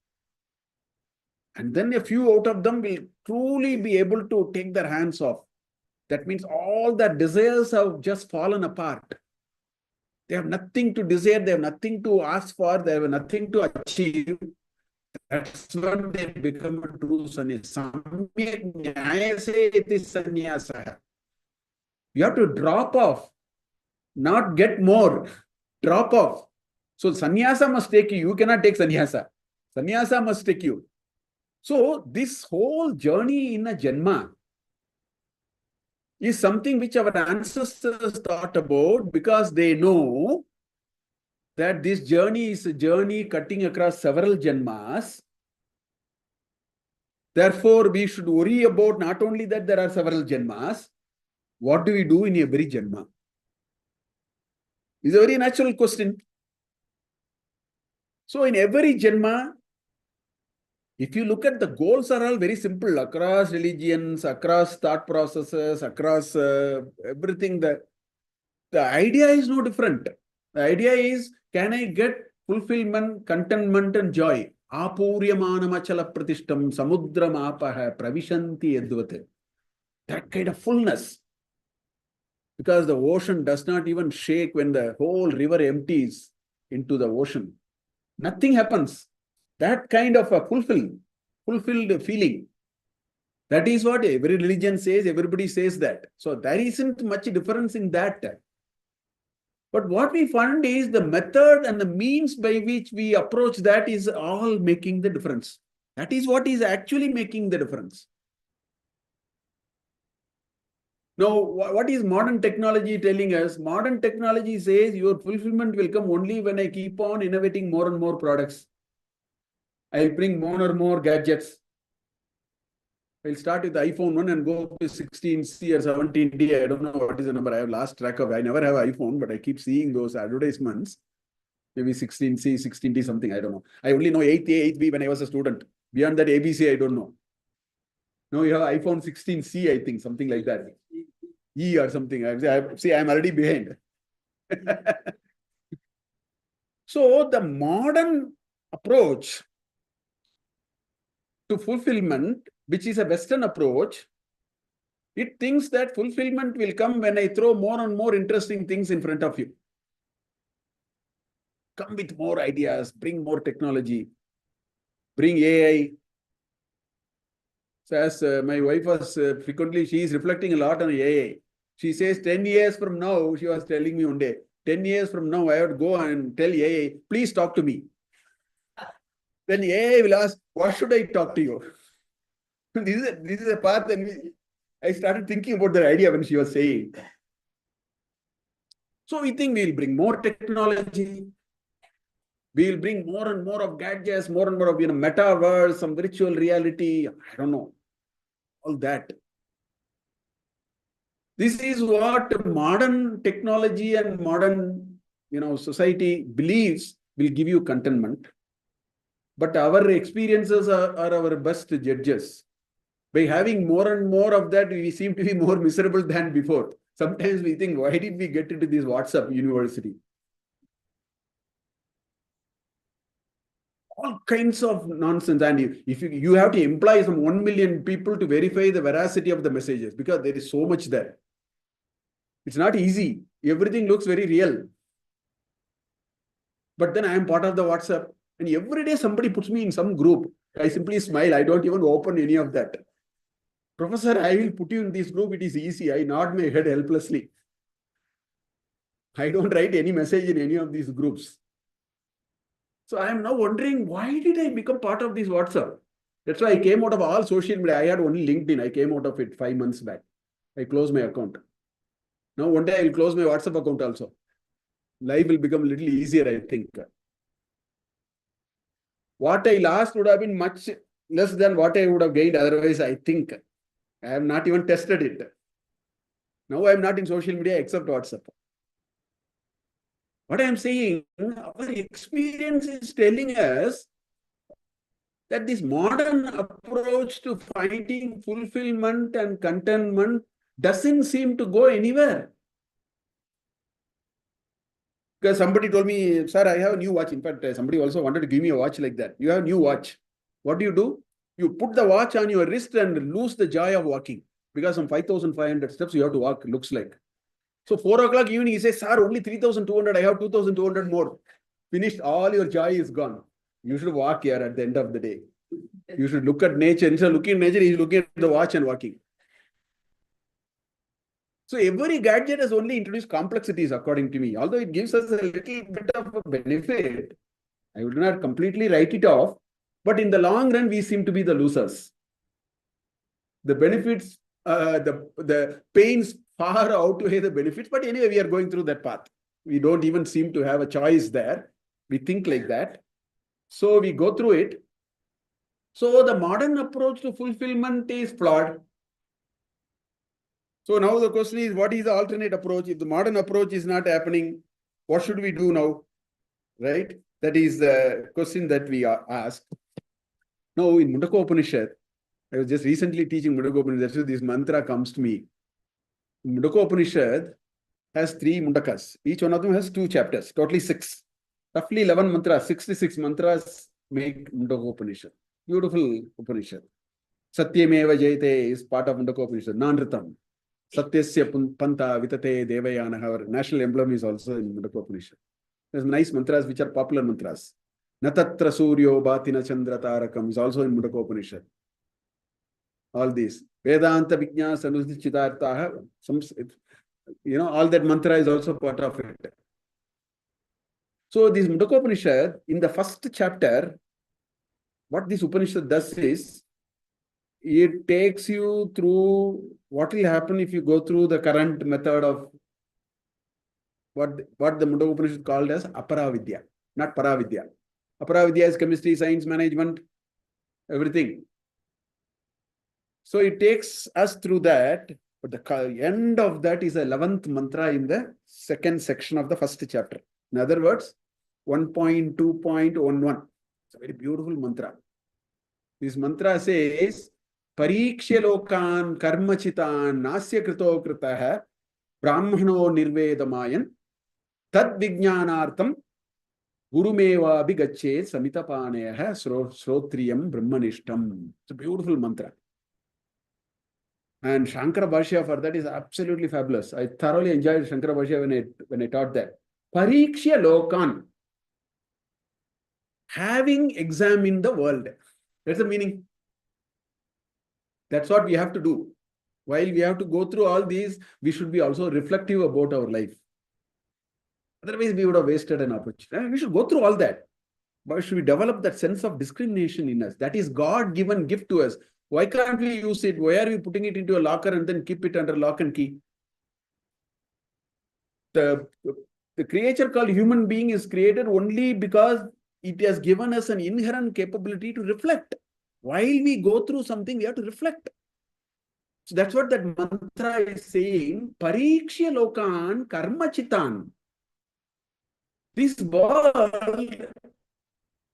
And then a few out of them will truly be able to take their hands off. That means all their desires have just fallen apart. They have nothing to desire, they have nothing to ask for, they have nothing to achieve. That's when they become a true sannyasa. You have to drop off, not get more. Drop off. So sannyasa must take you. You cannot take sannyasa. Sannyasa must take you. So this whole journey in a Janma is something which our ancestors thought about because they know that this journey is a journey cutting across several Janmas. Therefore, we should worry about not only that there are several Janmas, what do we do in every Janma? It's a very natural question. So in every Janma, if you look at the goals are all very simple across religions, across thought processes, across everything. The idea is no different. The idea is, can I get fulfillment, contentment and joy? Apuryamana pratishtam samudram apaha pravishanti yadvat. That kind of fullness. Because the ocean does not even shake when the whole river empties into the ocean. Nothing happens. That kind of a fulfilled feeling. That is what every religion says, everybody says that. So there isn't much difference in that. But what we find is the method and the means by which we approach that is all making the difference. That is what is actually making the difference. Now, what is modern technology telling us? Modern technology says your fulfillment will come only when I keep on innovating more and more products. I'll bring more and more gadgets. I'll start with the iPhone 1 and go to 16C or 17D. I don't know what is the number. I have lost track of it. I never have iPhone, but I keep seeing those advertisements. Maybe 16C, 16D, something. I don't know. I only know 8A, 8B when I was a student. Beyond that, ABC, I don't know. Now you have iPhone 16C, I think, something like that. E or something. See, I'm already behind. So the modern approach to fulfillment, which is a Western approach, it thinks that fulfillment will come when I throw more and more interesting things in front of you. Come with more ideas, bring more technology, bring AI. So as my wife was frequently, she is reflecting a lot on AI. She says 10 years from now, she was telling me one day, 10 years from now, I would go and tell AI, please talk to me. Then AI will ask, what should I talk to you? This is a part that I started thinking about that idea when she was saying. So we think we'll bring more technology. We'll bring more and more of gadgets, more and more of metaverse, some virtual reality. I don't know. All that. This is what modern technology and modern society believes will give you contentment. But our experiences are our best judges. By having more and more of that, we seem to be more miserable than before. Sometimes we think, why did we get into this WhatsApp university? All kinds of nonsense. And if you have to employ some 1 million people to verify the veracity of the messages, because there is so much there. It's not easy. Everything looks very real. But then I am part of the WhatsApp. And every day somebody puts me in some group. I simply smile. I don't even open any of that. Professor, I will put you in this group. It is easy. I nod my head helplessly. I don't write any message in any of these groups. So I am now wondering, why did I become part of this WhatsApp? That's why I came out of all social media. I had only LinkedIn. I came out of it 5 months back. I closed my account. Now one day I will close my WhatsApp account also. Life will become a little easier, I think. What I lost would have been much less than what I would have gained otherwise, I think. I have not even tested it. Now I am not in social media except WhatsApp. What I am saying, our experience is telling us that this modern approach to finding fulfillment and contentment doesn't seem to go anywhere. Because somebody told me, sir, I have a new watch. In fact, somebody also wanted to give me a watch like that. You have a new watch. What do? You put the watch on your wrist and lose the joy of walking. Because some 5,500 steps you have to walk, looks like. So 4 o'clock evening, he says, sir, only 3,200. I have 2,200 more. Finished. All your joy is gone. You should walk here at the end of the day. You should look at nature. Instead of looking at nature, he's looking at the watch and walking. So every gadget has only introduced complexities, according to me. Although it gives us a little bit of a benefit, I would not completely write it off. But in the long run, we seem to be the losers. The benefits, the pains far outweigh the benefits. But anyway, we are going through that path. We don't even seem to have a choice there. We think like that. So we go through it. So the modern approach to fulfillment is flawed. So now the question is, what is the alternate approach? If the modern approach is not happening, what should we do now? Right? That is the question that we are asked. Now in Mundaka Upanishad, I was just recently teaching Mundaka Upanishad, so this mantra comes to me. Mundaka Upanishad has 3 mundakas. Each one of them has 2 chapters, totally 6. Roughly 11 mantras, 66 mantras make Mundaka Upanishad. Beautiful Upanishad. Satyameva Jayate is part of Mundaka Upanishad, Nanritam. Satyasya Panta Vitate Devayana. Our national emblem is also in Mundaka Upanishad. There's nice mantras which are popular mantras. Natatra Suryo Bhatina Chandra Tarakam is also in Mundaka Upanishad. All these. Vedanta Vijñāna Sanudhichitartaha. All that mantra is also part of it. So this Mundaka Upanishad, in the first chapter, what this Upanishad does is, it takes you through what will happen if you go through the current method of what the Mundaka Upanishad called as Aparavidya, not Paravidya. Aparavidya is chemistry, science, management, everything. So it takes us through that, but the end of that is the 11th mantra in the second section of the first chapter. In other words, 1.2.11. It's a very beautiful mantra. This mantra says, Parikshya lokan karmachitan nasya krito kritaha brahmano nirvedamayan tad vijnanartam gurumeva bigacche samitapaneha srotriyam brahmanishtam. It's a beautiful mantra. And Shankara Bhashya for that is absolutely fabulous. I thoroughly enjoyed Shankara Bhashya when I taught that. Parikshya lokan. Having examined the world. That's the meaning. That's what we have to do. While we have to go through all these, we should be also reflective about our life. Otherwise, we would have wasted an opportunity. We should go through all that. But should we develop that sense of discrimination in us? That is God-given gift to us. Why can't we use it? Why are we putting it into a locker and then keep it under lock and key? The creature called human being is created only because it has given us an inherent capability to reflect. While we go through something, we have to reflect. So that's what that mantra is saying. Parikshya lokan karma chitan. This world,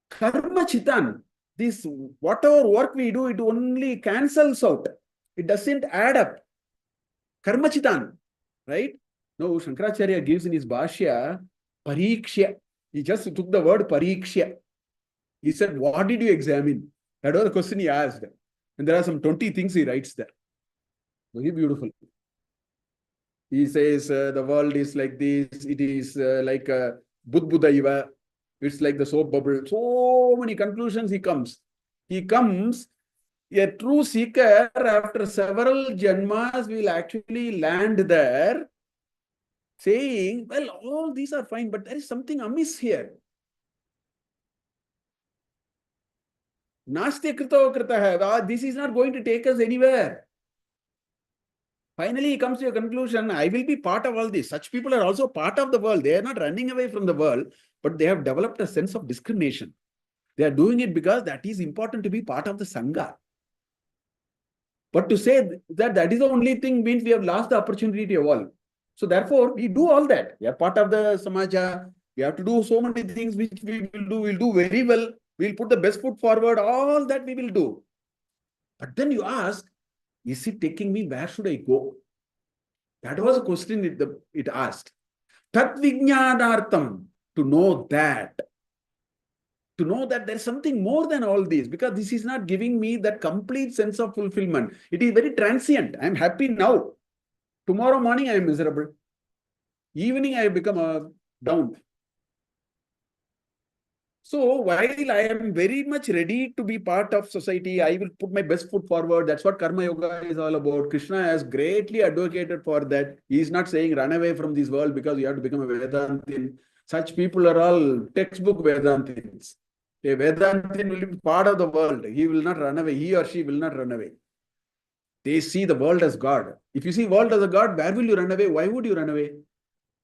karma chitan. This, whatever work we do, it only cancels out. It doesn't add up. Karma chitan. Right? No, Shankaracharya gives in his Bhashya, Parikshya. He just took the word Parikshya. He said, what did you examine? That was the question he asked. And there are some 20 things he writes there. Very beautiful. He says, the world is like this. It is like a Budbudaiva. It's like the soap bubble. So many conclusions he comes. He comes, a true seeker, after several janmas will actually land there. saying, well, all these are fine, but there is something amiss here. Nastya krito kritaha. This is not going to take us anywhere. Finally, he comes to a conclusion, I will be part of all this. Such people are also part of the world. They are not running away from the world, but they have developed a sense of discrimination. They are doing it because that is important to be part of the Sangha. But to say that that is the only thing means we have lost the opportunity to evolve. So therefore, we do all that. We are part of the Samaja. We have to do so many things which we will do. We'll do very well. We'll put the best foot forward. All that we will do. But then you ask, is it taking me? Where should I go? That was a question it asked. Tat vijnanartham, to know that. To know that there is something more than all these, because this is not giving me that complete sense of fulfillment. It is very transient. I am happy now. Tomorrow morning I am miserable. Evening I become down. So while I am very much ready to be part of society, I will put my best foot forward. That's what Karma Yoga is all about. Krishna has greatly advocated for that. He is not saying run away from this world because you have to become a Vedantin. Such people are all textbook Vedantins. A Vedantin will be part of the world. He will not run away. He or she will not run away. They see the world as God. If you see world as a God, where will you run away? Why would you run away?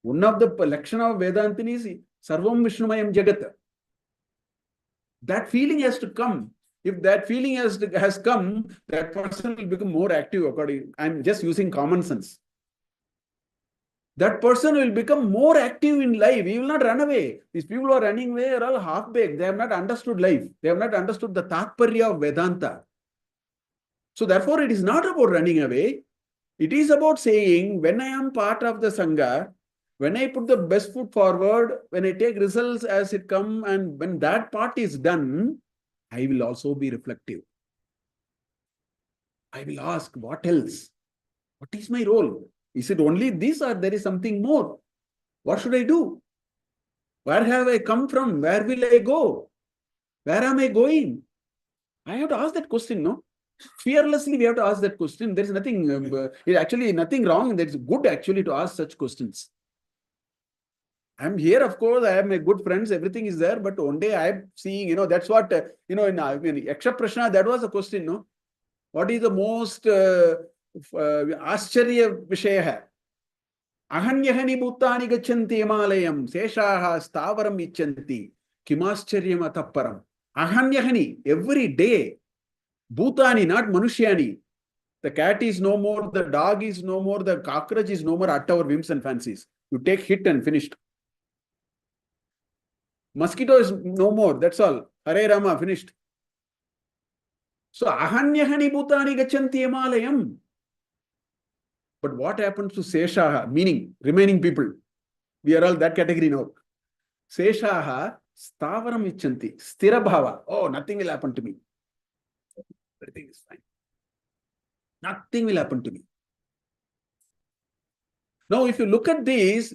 One of the Lakshana of Vedantin is Sarvam Vishnumayam Jagat. That feeling has to come. If that feeling has come, that person will become more active according. I'm just using common sense. That person will become more active in life. He will not run away. These people who are running away are all half-baked. They have not understood life. They have not understood the Tatparya of Vedanta. So therefore, it is not about running away. It is about saying, when I am part of the Sangha, when I put the best foot forward, when I take results as it come, and when that part is done, I will also be reflective. I will ask, what else? What is my role? Is it only this or there is something more? What should I do? Where have I come from? Where will I go? Where am I going? I have to ask that question, no? Fearlessly, we have to ask that question. There is nothing, actually nothing wrong. There is good actually to ask such questions. I'm here, of course, I have my good friends, everything is there, but one day I'm seeing, that's what, in Yaksha Prashna, that was a question, no? What is the most Ascharya Vishaya hai? Ahanyahani bhutani gachanti emalayam, seshaha stavaram ichanti, kimascharya matapparam. Ahanyahani, every day, bhutani, not manushyani. The cat is no more, the dog is no more, the cockroach is no more at our whims and fancies. You take hit and finished. Mosquito is no more, that's all. Hare Rama, finished. So, ahanyahani bhutani gachanti emalayam. But what happens to Seshaha, meaning remaining people? We are all that category now. Seshaha stavaram ichanti, sthira bhava. Oh, nothing will happen to me. Everything is fine. Nothing will happen to me. Now, if you look at this,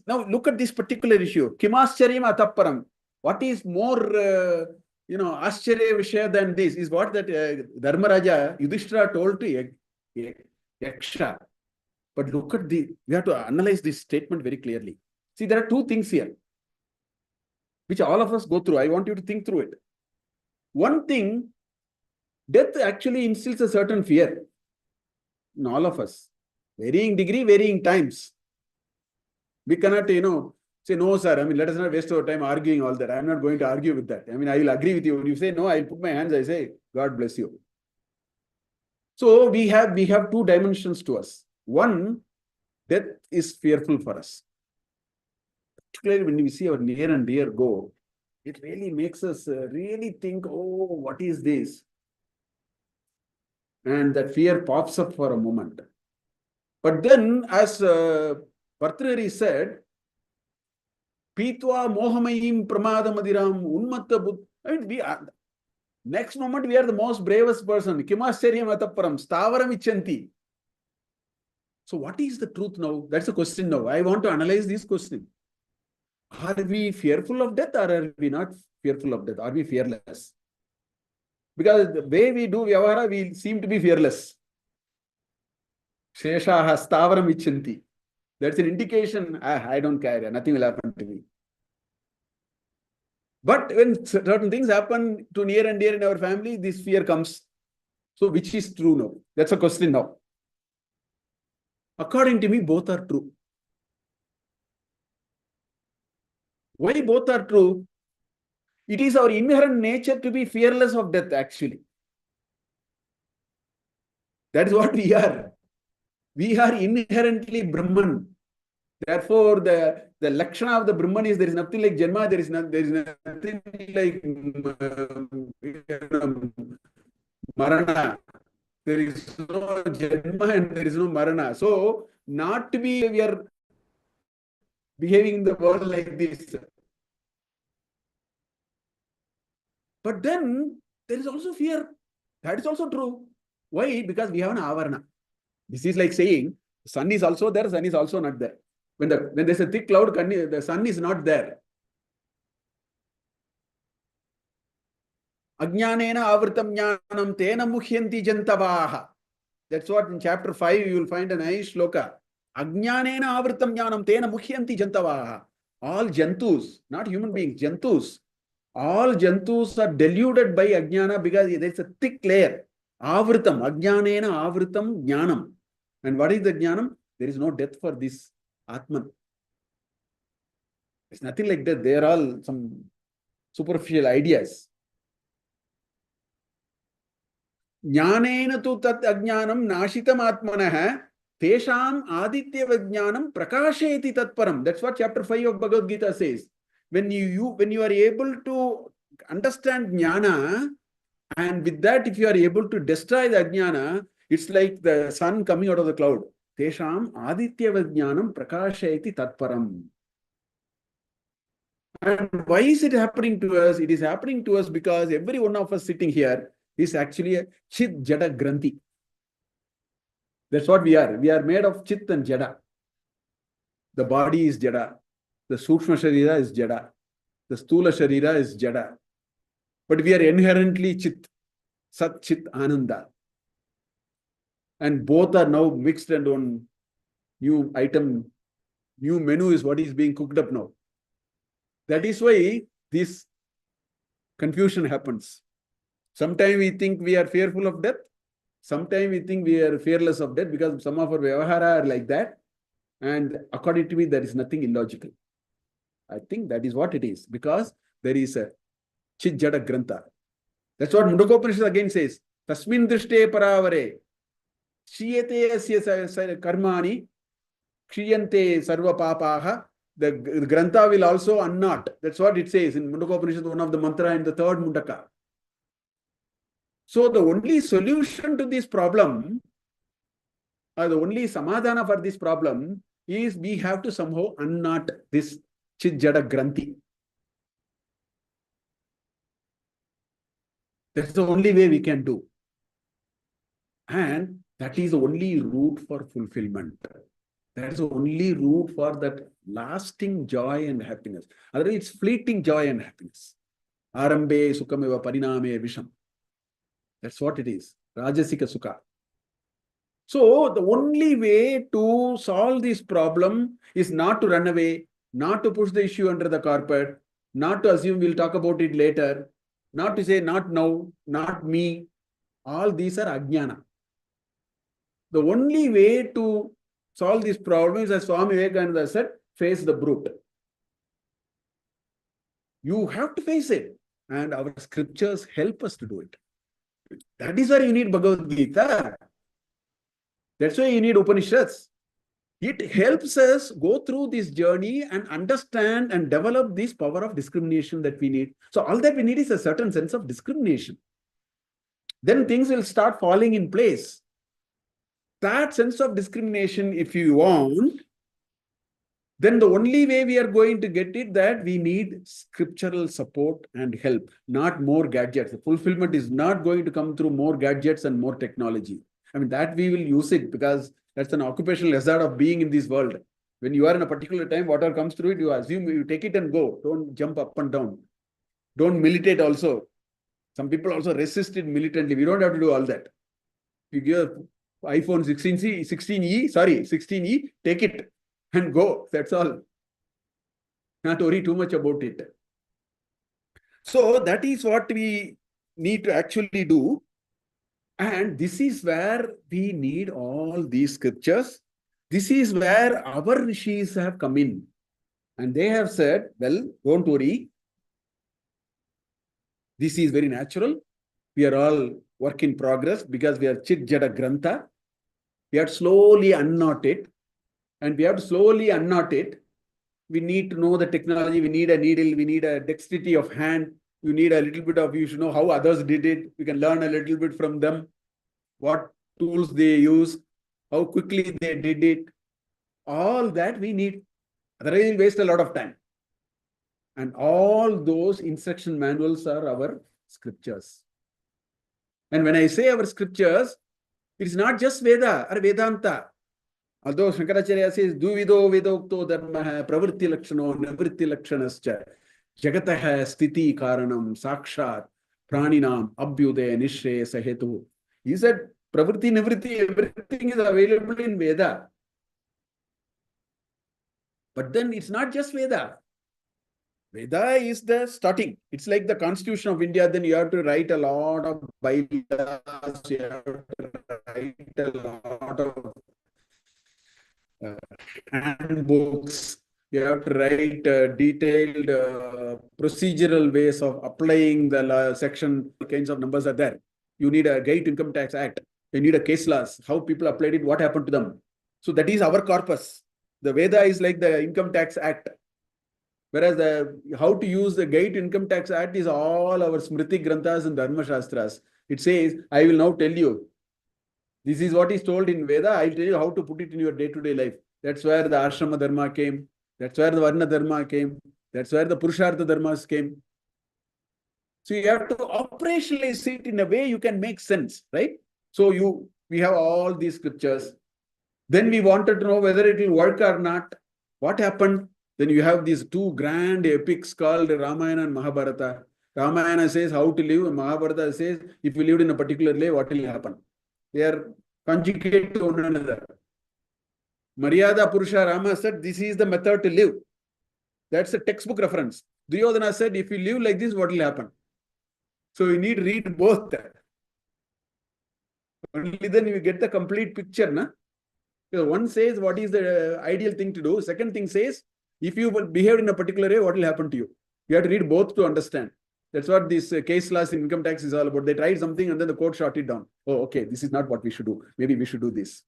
particular issue. Kimascharyam atapparam. What is more, Ascharya Vishaya than this is what that Dharmaraja Yudhishthira told to Yaksha. But look at we have to analyze this statement very clearly. See, there are two things here, which all of us go through. I want you to think through it. One thing, death actually instills a certain fear in all of us. Varying degree, varying times. We cannot, say, no, sir, let us not waste our time arguing all that. I am not going to argue with that. I will agree with you. When you say no, I'll put my hands, I say, God bless you. So we have two dimensions to us. One, death is fearful for us. Particularly when we see our near and dear go, it really makes us really think, oh, what is this? And that fear pops up for a moment. But then, as Bhartrihari said, Pitva mohamayim pramadamadiram unmatta buddha. Next moment, we are the most bravest person. Kimascharya matapparam, stavaram ichanti. So what is the truth now? That's the question now. I want to analyze this question. Are we fearful of death or are we not fearful of death? Are we fearless? Because the way we do vyavahara, we seem to be fearless. Sheshaha stavaram ichanti. That's an indication, I don't care, nothing will happen to me. But when certain things happen to near and dear in our family, this fear comes. So which is true now? That's a question now. According to me, both are true. Why both are true? It is our inherent nature to be fearless of death, actually. That is what we are. We are inherently Brahman. Therefore, the Lakshana of the Brahman is there is nothing like Janma, there is nothing like Marana. There is no Janma and there is no Marana. So, not to be, we are behaving in the world like this. But then, there is also fear. That is also true. Why? Because we have an avarana. This is like saying, sun is also there, sun is also not there. When there's a thick cloud, the sun is not there. Ajnanena avritam jnanam tena muhyanti jantavaha. That's what in chapter 5 you will find a nice shloka. Ajnanena avritam jnanam tena muhyanti jantavaha. All jantus, not human beings, jantus. All jantus are deluded by ajnana because there's a thick layer. Avritam, ajnanena avritam jnanam. And what is the jnanam? There is no death for this Atman. It's nothing like that. They are all some superficial ideas. Jnanena tu tat ajnanam nashitam atmanah tesham aditya vajnanam prakasheti tatparam. That's what chapter 5 of Bhagavad Gita says. When you are able to understand jnana, and with that, if you are able to destroy the ajnana, it's like the sun coming out of the cloud. Tesham aditya vajnanam prakasheti tatparam. And why is it happening to us? It is happening to us because every one of us sitting here is actually a chit jada granthi. That's what we are. We are made of chit and jada. The body is jada. The sukshma sharira is jada. The stula sharira is jada. But we are inherently chit. Sat chit ananda. And both are now mixed and one new item, new menu is what is being cooked up now. That is why this confusion happens. Sometimes we think we are fearful of death. Sometimes we think we are fearless of death because some of our vyavahara are like that. And according to me, there is nothing illogical. I think that is what it is because there is a chit jada grantha. That's what Mundakopanishad again says. Tasmin drishte paravare. Shiyate asya karmani. Kshiyante sarva papaha. The grantha will also unknot. That's what it says in Mundakopanishad, one of the mantra in the third Mundaka. So the only solution to this problem, or the only samadhana for this problem, is we have to somehow unknot this chit jada granthi. That's the only way we can do. And that is the only route for fulfillment. That is the only route for that lasting joy and happiness. Otherwise, it's fleeting joy and happiness. Arambe sukhameva pariname visham. That's what it is. Rajasika sukha. So, the only way to solve this problem is not to run away, not to push the issue under the carpet, not to assume we'll talk about it later, not to say not now, not me. All these are ajnana. The only way to solve this problem is, as Swami Vivekananda said, face the brute. You have to face it. And our scriptures help us to do it. That is why you need Bhagavad Gita. That's why you need Upanishads. It helps us go through this journey and understand and develop this power of discrimination that we need. So all that we need is a certain sense of discrimination. Then things will start falling in place. That sense of discrimination, if you want, then the only way we are going to get it, that we need scriptural support and help, not more gadgets. The fulfillment is not going to come through more gadgets and more technology. I mean, that we will use it because that's an occupational hazard of being in this world. When you are in a particular time, whatever comes through it, you assume you take it and go. Don't jump up and down. Don't militate also. Some people also resist it militantly. We don't have to do all that. You give iPhone 16E, take it. and go. That's all. Not worry too much about it. So that is what we need to actually do. And this is where we need all these scriptures. This is where our rishis have come in. And they have said, well, don't worry. This is very natural. We are all work in progress because we are chit jada grantha. We have to slowly unknot it. And we have to slowly unknot it. We need to know the technology. We need a needle. We need a dexterity of hand. You need a little bit of, you should know how others did it. We can learn a little bit from them. What tools they use, how quickly they did it. All that we need. Otherwise, we'll waste a lot of time. And all those instruction manuals are our scriptures. And when I say our scriptures, it's not just Veda or Vedanta. Although Shankaracharya says, Duvido Vedokto Dharma Pravritti Lakshano Nivritti Lakshanascha Jagataha Sthiti Karanam Sakshat Praninam Abhyude Nishre Sahetu. He said, Pravritti Nivritti, everything is available in Veda. But then it's not just Veda. Veda is the starting. It's like the Constitution of India. Then you have to write a lot of bylaws. You have to write a lot of handbooks. You have to write detailed procedural ways of applying the section. All kinds of numbers are there. You need a Guide to Income Tax Act. You need a case laws. How people applied it. What happened to them. So that is our corpus. The Veda is like the Income Tax Act. Whereas how to use the Guide to Income Tax Act is all our Smriti Granthas and Dharma Shastras. It says, I will now tell you. This is what is told in Veda. I'll tell you how to put it in your day-to-day life. That's where the Ashrama Dharma came. That's where the Varna Dharma came. That's where the Purushartha Dharmas came. So you have to operationalize it in a way you can make sense, right? So we have all these scriptures. Then we wanted to know whether it will work or not. What happened? Then you have these two grand epics called Ramayana and Mahabharata. Ramayana says how to live, and Mahabharata says if you lived in a particular way, what will happen? They are conjugate to one another. Maryada Purusha Rama said, this is the method to live. That's a textbook reference. Duryodhana said, if you live like this, what will happen? So you need to read both. Only then you get the complete picture. Na? Because one says what is the ideal thing to do. Second thing says, if you behave in a particular way, what will happen to you? You have to read both to understand. That's what this case laws in income tax is all about. They tried something and then the court shot it down. Oh, okay, this is not what we should do. Maybe we should do this.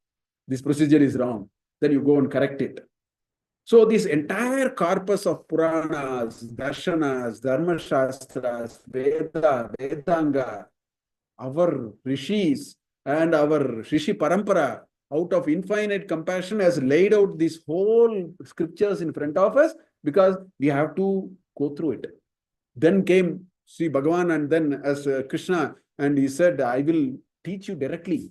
This procedure is wrong. Then you go and correct it. So this entire corpus of Puranas, Darshanas, Dharma Shastras, Veda, Vedanga, our rishis and our Rishi Parampara, out of infinite compassion, has laid out these whole scriptures in front of us because we have to go through it. Then came Sri Bhagavan and then as Krishna, and he said, I will teach you directly.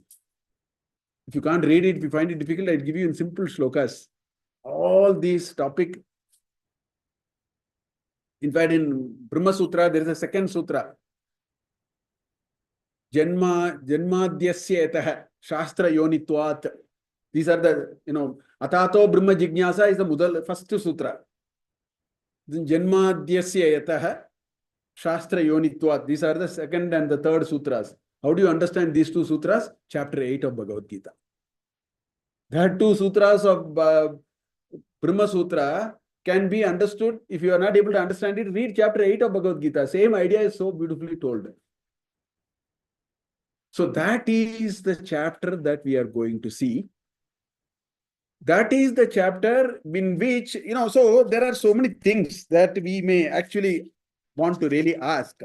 If you can't read it, if you find it difficult, I'll give you in simple shlokas. All these topic. In fact, in Brahma Sutra, there is a second sutra. Janmadhyasya etah Shastra Yonitvat. These are the, Atato Brahma Jignasa is the first sutra. Then Janmadhyasya etah Shastra Yonitvat. These are the second and the third sutras. How do you understand these two sutras? Chapter 8 of Bhagavad Gita. There are two sutras of Brahma Sutra can be understood. If you are not able to understand it, read chapter 8 of Bhagavad Gita. Same idea is so beautifully told. So that is the chapter that we are going to see. That is the chapter in which, so there are so many things that we may actually want to really ask.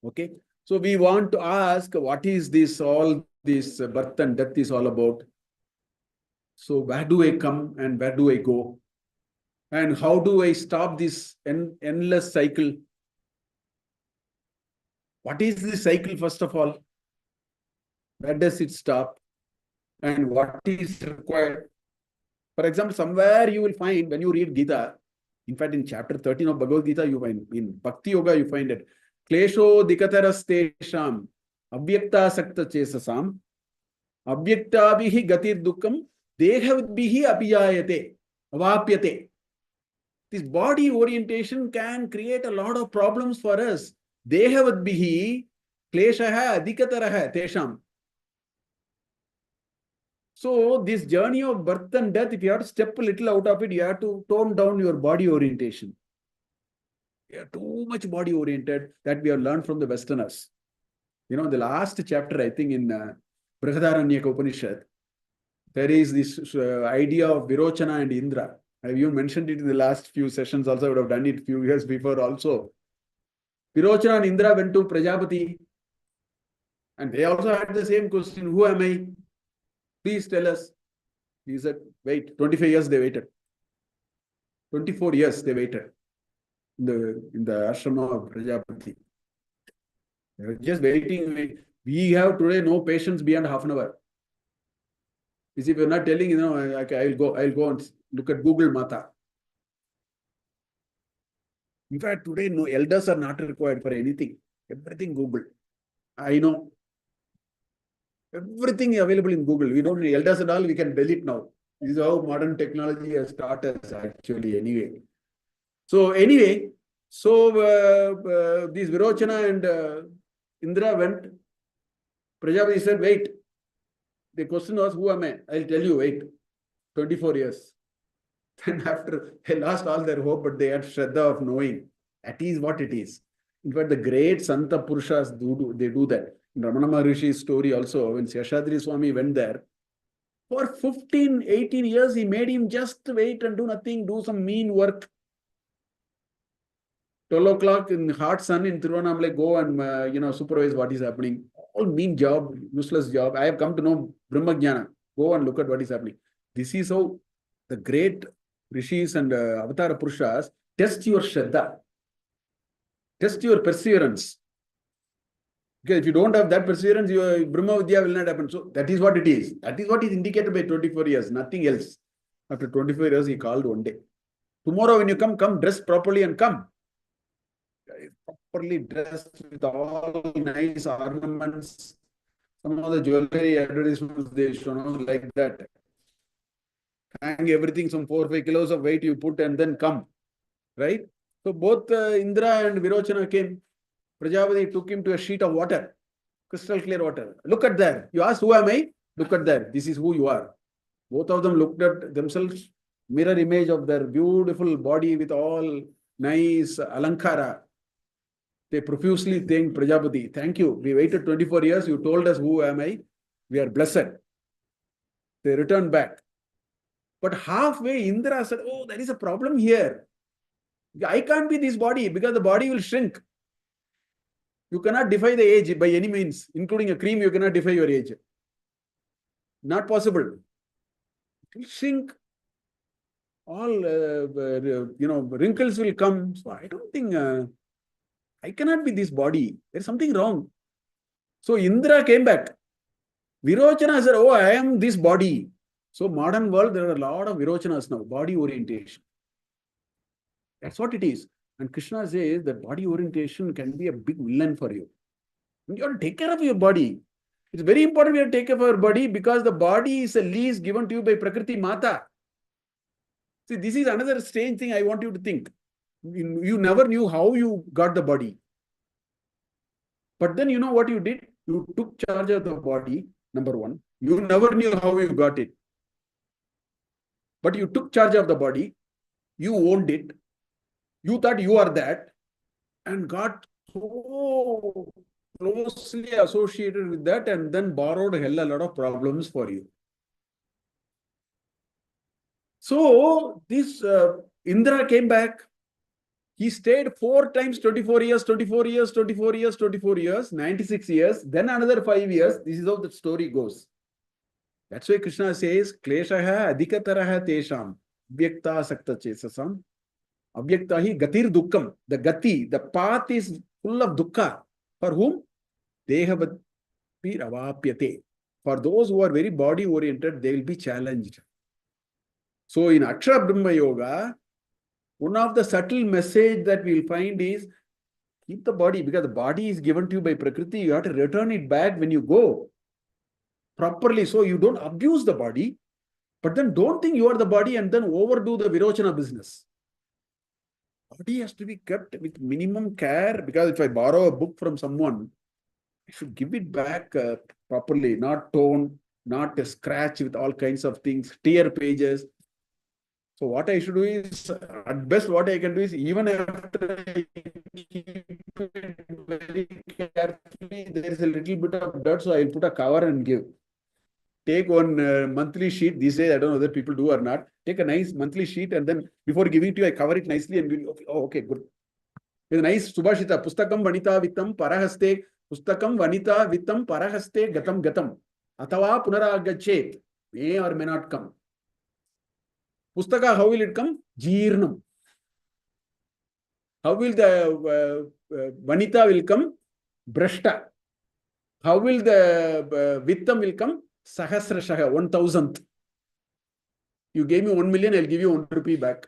Okay. So we want to ask, what is this, all this birth and death is all about? So where do I come and where do I go? And how do I stop this endless cycle? What is this cycle, first of all? Where does it stop? And what is required? For example, somewhere you will find, when you read Gita, in fact, in chapter 13 of Bhagavad Gita, you find, in Bhakti Yoga, you find it. Klesho dikatarastesham abhyakta sakta chesasam abhyaktabihi gatir dukkam dehavidbihi abhijayate. Avapyate. This body orientation can create a lot of problems for us. Dehavadbihi kleshaha adhikataraha tesham. So this journey of birth and death, if you have to step a little out of it, you have to tone down your body orientation. You are too much body oriented that we have learned from the Westerners. You know, the last chapter, I think in Brihadaranyaka Upanishad, there is this idea of Virochana and Indra. Have you mentioned it in the last few sessions also? I would have done it a few years before also. Virochana and Indra went to Prajapati and they also had the same question, who am I? Please tell us. He said, wait, 25 years they waited. 24 years they waited in the ashrama of Prajapati. They were just waiting. We have today no patience beyond half an hour. If you're not telling, I'll go and look at Google Mata. In fact, today no elders are not required for anything. Everything Google. I know. Everything available in Google. We don't need elders and all, we can delete now. This is how modern technology has taught us actually anyway. So anyway, these Virochana and Indra went. Prajapati said, wait. The question was, who am I? I'll tell you, wait. 24 years. Then after, they lost all their hope, but they had Shraddha of knowing. That is what it is. In fact, the great Santa Purushas, they do that. In Ramana Maharishi's story also, when Seshadri Swami went there, for 15, 18 years, he made him just wait and do nothing, do some mean work. 12 o'clock in hot sun in Tiruvannamalai, go and supervise what is happening. All mean job, useless job. I have come to know Brahmajnana. Go and look at what is happening. This is how the great Rishis and Avatara Purushas test your Shraddha. Test your perseverance. Because if you don't have that perseverance, your Brahma Vidya will not happen. So that is what it is. That is what is indicated by 24 years, nothing else. After 24 years, he called one day. Tomorrow when you come dress properly and come. Properly dressed with all nice ornaments. Some of the jewelry advertisements, they show like that. Hang everything, some 4 or 5 kilos of weight you put and then come. Right? So both Indra and Virochana came. Prajapati took him to a sheet of water, crystal clear water. Look at there. You ask, who am I? Look at there. This is who you are. Both of them looked at themselves, mirror image of their beautiful body with all nice alankara. They profusely thanked Prajapati. Thank you. We waited 24 years. You told us, who am I? We are blessed. They returned back. But halfway, Indra said, oh, there is a problem here. I can't be this body because the body will shrink. You cannot defy the age by any means, including a cream, you cannot defy your age. Not possible. It will shrink. All, wrinkles will come. So I don't think, I cannot be this body. There's something wrong. So Indra came back. Virochana said, oh, I am this body. So modern world, there are a lot of Virochanas now, body orientation. That's what it is. And Krishna says that body orientation can be a big villain for you. You have to take care of your body. It's very important we have to take care of our body because the body is a lease given to you by Prakriti Mata. See, this is another strange thing I want you to think. You never knew how you got the body. But then you know what you did? You took charge of the body, number one. You never knew how you got it. But you took charge of the body. You owned it. You thought you are that and got so closely associated with that and then borrowed a lot of problems for you. So this Indra came back. He stayed 4 times 24 years, 24 years, 24 years, 24 years, 96 years, then another 5 years. This is how the story goes. That's why Krishna says, Kleshaha adhikataraha tesham, vyakta sakta chesasam. Avyakta hi gatir dukkam. The gati, the path is full of dukkha. For whom? Dehavat avapyate. For those who are very body oriented, they will be challenged. So in Akshara Brahma Yoga, one of the subtle message that we will find is keep the body, because the body is given to you by Prakriti. You have to return it back when you go properly, so you don't abuse the body. But then don't think you are the body and then overdo the Virochana business. Body has to be kept with minimum care, because if I borrow a book from someone, I should give it back properly, not torn, not a scratch with all kinds of things, tear pages. So what I should do is, at best, what I can do is, even after I keep it very carefully, there is a little bit of dirt, so I'll put a cover and give. Take one monthly sheet. These days, I don't know whether people do or not. Take a nice monthly sheet, and then before giving it to you, I cover it nicely and will, oh, okay, good. With a nice Subhashita, Pustakam Vanita Vittam Parahaste, Pustakam Vanita Vittam Parahaste Gatam Gatam. Atava Punaragachet, may or may not come. Pustaka, how will it come? Jeernam. How will the Vanita will come? Brashta. How will the Vittam will come? Sahasrashaha, 1,000th. You gave me 1 million, I'll give you 1 rupee back.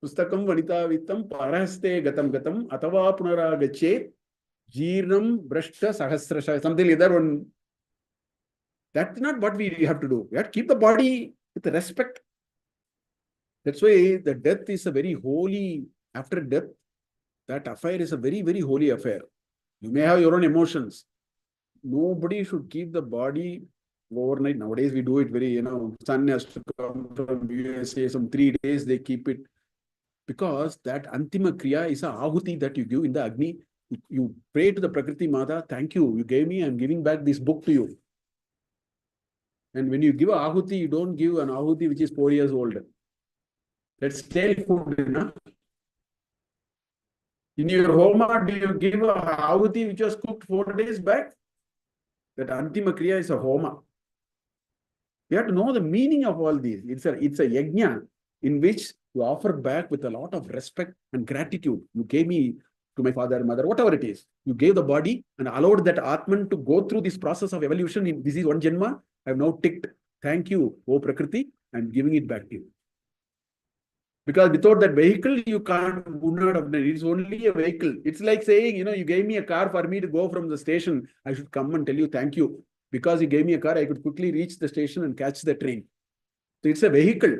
Pustakam Vanita Vittam Parahaste Gatam Gatam Atava Punaragachet Jeernam Brashta Sahasrashaha. Something like that one. That's not what we have to do. We have to keep the body with respect. That's why the death is a very holy, after death, that affair is a very, very holy affair. You may have your own emotions. Nobody should keep the body overnight. Nowadays, we do it very, son has to come from USA, some 3 days, they keep it. Because that Antima Kriya is a ahuti that you give in the Agni. You pray to the Prakriti Mata, thank you, you gave me, I'm giving back this book to you. And when you give a ahuti, you don't give an ahuti which is 4 years old. That's stale food, In your homa, do you give a ahuti which was cooked 4 days back? That Antima Kriya is a homa. You have to know the meaning of all these. It's a yajna in which you offer back with a lot of respect and gratitude. You gave me to my father, mother, whatever it is. You gave the body and allowed that Atman to go through this process of evolution. This is one Janma. I have now ticked. Thank you, O Prakriti. I'm giving it back to you. Because without that vehicle, you can't, it's only a vehicle. It's like saying, you gave me a car for me to go from the station. I should come and tell you thank you. Because you gave me a car, I could quickly reach the station and catch the train. So it's a vehicle.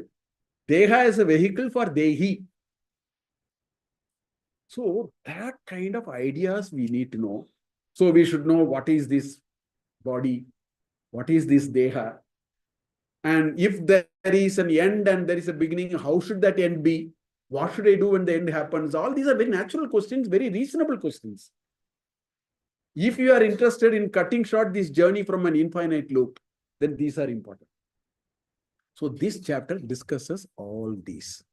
Deha is a vehicle for Dehi. So that kind of ideas we need to know. So we should know what is this body, what is this Deha. And if there is an end and there is a beginning, how should that end be? What should I do when the end happens? All these are very natural questions, very reasonable questions. If you are interested in cutting short this journey from an infinite loop, then these are important. So this chapter discusses all these.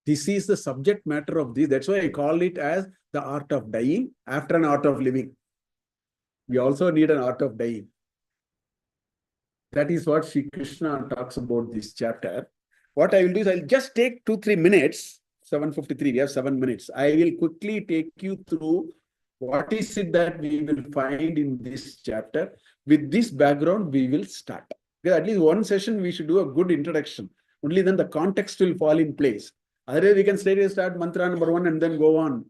This is the subject matter of this. That's why I call it as the art of dying after an art of living. We also need an art of dying. That is what Sri Krishna talks about this chapter. What I will do is I'll just take 2-3 minutes, 7:53, we have 7 minutes. I will quickly take you through what is it that we will find in this chapter. With this background, we will start. Because at least one session, we should do a good introduction. Only then the context will fall in place. Otherwise, we can straight away start mantra number 1 and then go on.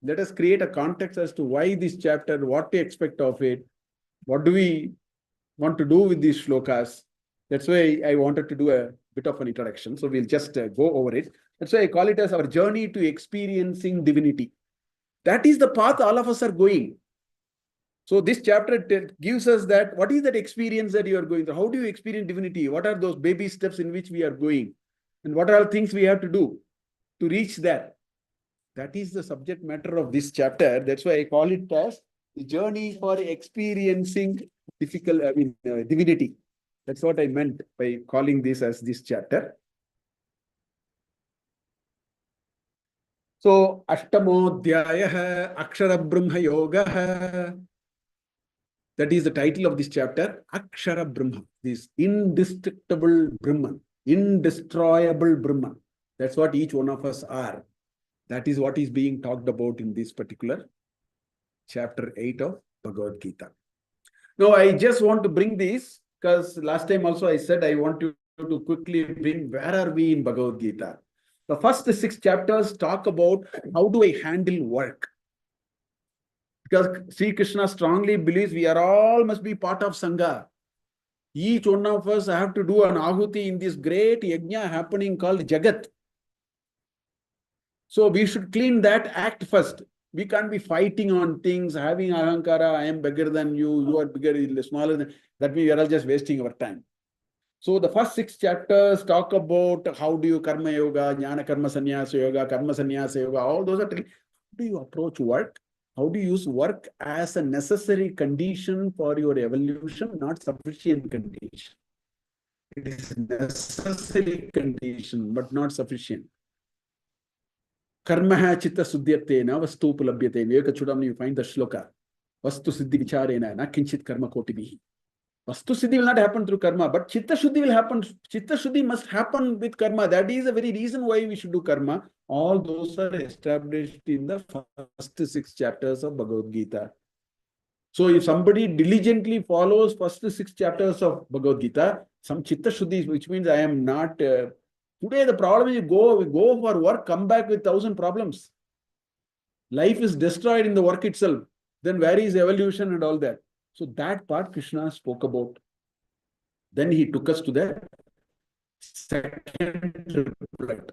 Let us create a context as to why this chapter, what to expect of it, what do we want to do with these shlokas. That's why I wanted to do a bit of an introduction. So we'll just go over it. That's why I call it as our journey to experiencing divinity. That is the path all of us are going. So this chapter gives us that, what is that experience that you are going through? How do you experience divinity? What are those baby steps in which we are going? And what are things we have to do to reach that? That is the subject matter of this chapter. That's why I call it as the journey for experiencing divinity. That's what I meant by calling this as this chapter. So, Ashtamodhyaya Akshara Brahma Yoga. That is the title of this chapter. Akshara Brahma, this indestructible Brahman, indestructible Brahman. That's what each one of us are. That is what is being talked about in this particular chapter 8 of Bhagavad Gita. Now, I just want to bring this because last time also I said I want to quickly bring where are we in Bhagavad Gita. The first 6 chapters talk about how do I handle work. Because Sri Krishna strongly believes we are all must be part of Sangha. Each one of us have to do an ahuti in this great yajna happening called Jagat. So we should clean that act first. We can't be fighting on things, having ahankara, I am bigger than you are bigger, smaller than that. We are all just wasting our time. So the first 6 chapters talk about how do you karma yoga, jnana karma sannyasa yoga, karma sannyasa yoga, all those are. How do you approach work? How do you use work as a necessary condition for your evolution, not sufficient condition? It is necessary condition, but not sufficient. Karma chitta suddhyatena vastu upalabhyate. Vivekachudamani, you find the shloka. Vastu siddhi vicharena na kinchit karma kotibihi. Vastu siddhi will not happen through karma, but chitta shuddhi will happen. Chitta shuddhi must happen with karma. That is the very reason why we should do karma. All those are established in the first 6 chapters of Bhagavad Gita. So if somebody diligently follows first 6 chapters of Bhagavad Gita, some chitta shuddhi, which means I am not... today the problem is we go for work, come back with 1,000 problems. Life is destroyed in the work itself. Then where is evolution and all that? So that part Krishna spoke about. Then he took us to the second triplet.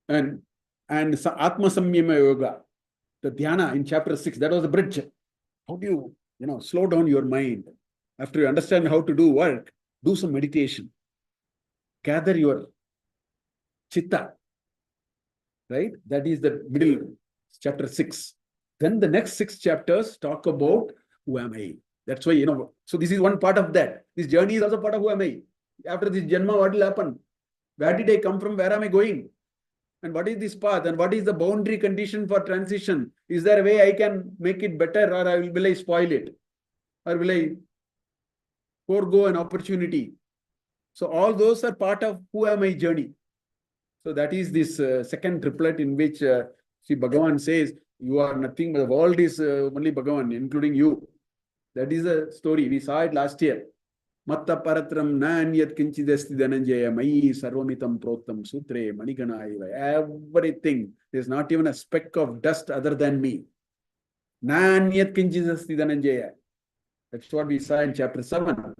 And Atma Samyama Yoga, the dhyana in chapter 6, that was the bridge. How do you, slow down your mind? After you understand how to do work, do some meditation. Gather your chitta. Right? That is the middle, chapter 6. Then the next 6 chapters talk about who am I. That's why, so this is one part of that. This journey is also part of who am I. After this Janma, what will happen? Where did I come from? Where am I going? And what is this path? And what is the boundary condition for transition? Is there a way I can make it better, or will I spoil it? Or will I forego an opportunity? So all those are part of who am I journey. So that is this second triplet in which Sri Bhagavan says, you are nothing, but the world is only Bhagavan, including you. That is a story. We saw it last year. Matta paratram na anyat kinchidasti dhananjaya mayi sarvamitam proktam sutre maniganaiva. Everything. There's not even a speck of dust other than me. Na anyat kinchidasti dhananjaya. That's what we saw in chapter 7.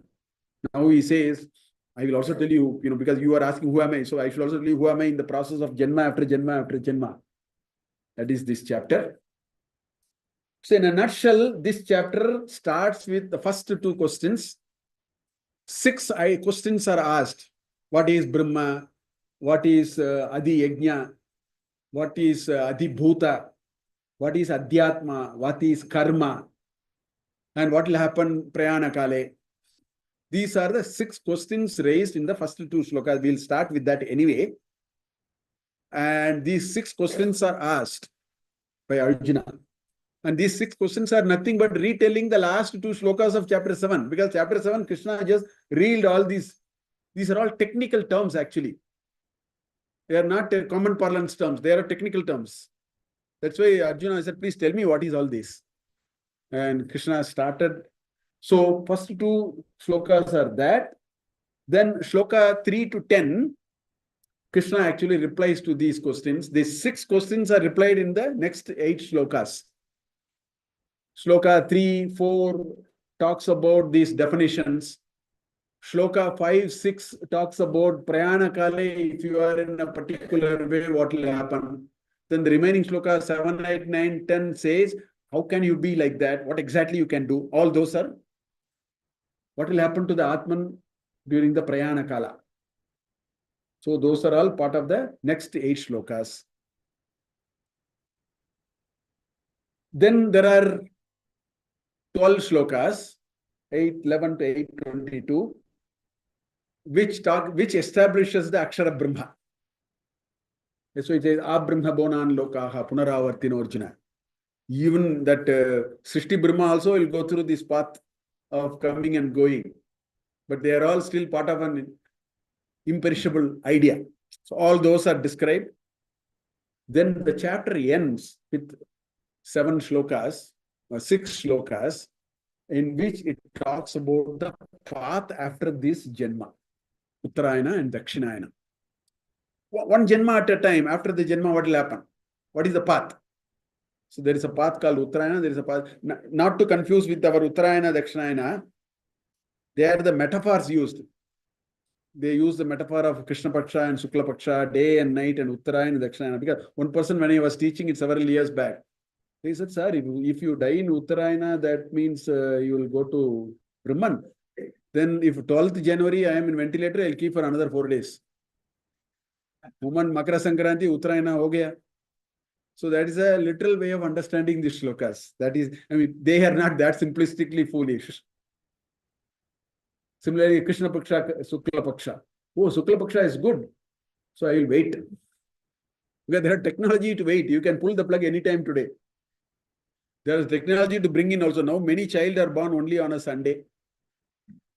Now he says, I will also tell you, because you are asking who am I, so I should also tell you who am I in the process of Janma after Janma after Janma. That is this chapter. So in a nutshell, this chapter starts with the first 2 questions. 6 questions are asked. What is Brahma? What is Adi Yajna? What is Adi Bhuta? What is Adhyatma? What is Karma? And what will happen Prayana Kale? These are the 6 questions raised in the first 2 shlokas. We'll start with that anyway. And these 6 questions are asked by Arjuna. And these 6 questions are nothing but retelling the last 2 shlokas of chapter 7. Because chapter 7, Krishna just reeled all these. These are all technical terms actually. They are not common parlance terms. They are technical terms. That's why Arjuna said, please tell me what is all this. And Krishna started. So first 2 shlokas are that. Then shloka 3 to 10, Krishna actually replies to these questions. These 6 questions are replied in the next 8 shlokas. Shloka 3, 4 talks about these definitions. Shloka 5, 6 talks about Prayana Kale. If you are in a particular way, what will happen? Then the remaining shloka 7, 8, 9, 10 says, how can you be like that? What exactly you can do? All those are what will happen to the Atman during the Prayana Kala. So those are all part of the next 8 shlokas. Then there are 12 shlokas, 8:11 to 8:22, which establishes the Akshara Brahma. So it says, Abrahma bonan lokaha punaravartino Arjuna. Even that Srishti Brahma also will go through this path of coming and going. But they are all still part of an imperishable idea. So all those are described. Then the chapter ends with 7 shlokas or 6 shlokas in which it talks about the path after this Janma, Uttarayana and Dakshinayana. One Janma at a time. After the Janma, what will happen? What is the path? So there is a path called Uttarayana. There is a path, not to confuse with our Uttarayana, Dakshinayana. They are the metaphors used. They use the metaphor of Krishna Paksha and Shukla Paksha, day and night, and Uttarayana and Dakshinayana. Because one person, when I was teaching it several years back, he said, sir, if you die in Uttarayana, that means you will go to Brahman. Then if 12th January I am in ventilator, I'll keep for another 4 days. Woman Makara Sankranti, Uttarayana ho gaya. So that is a literal way of understanding these shlokas. That is, I mean, they are not that simplistically foolish. Similarly, Krishna Paksha, Shukla Paksha. Oh, Shukla Paksha is good. So I will wait. Because there are technology to wait. You can pull the plug anytime today. There is technology to bring in also. Now, many child are born only on a Sunday.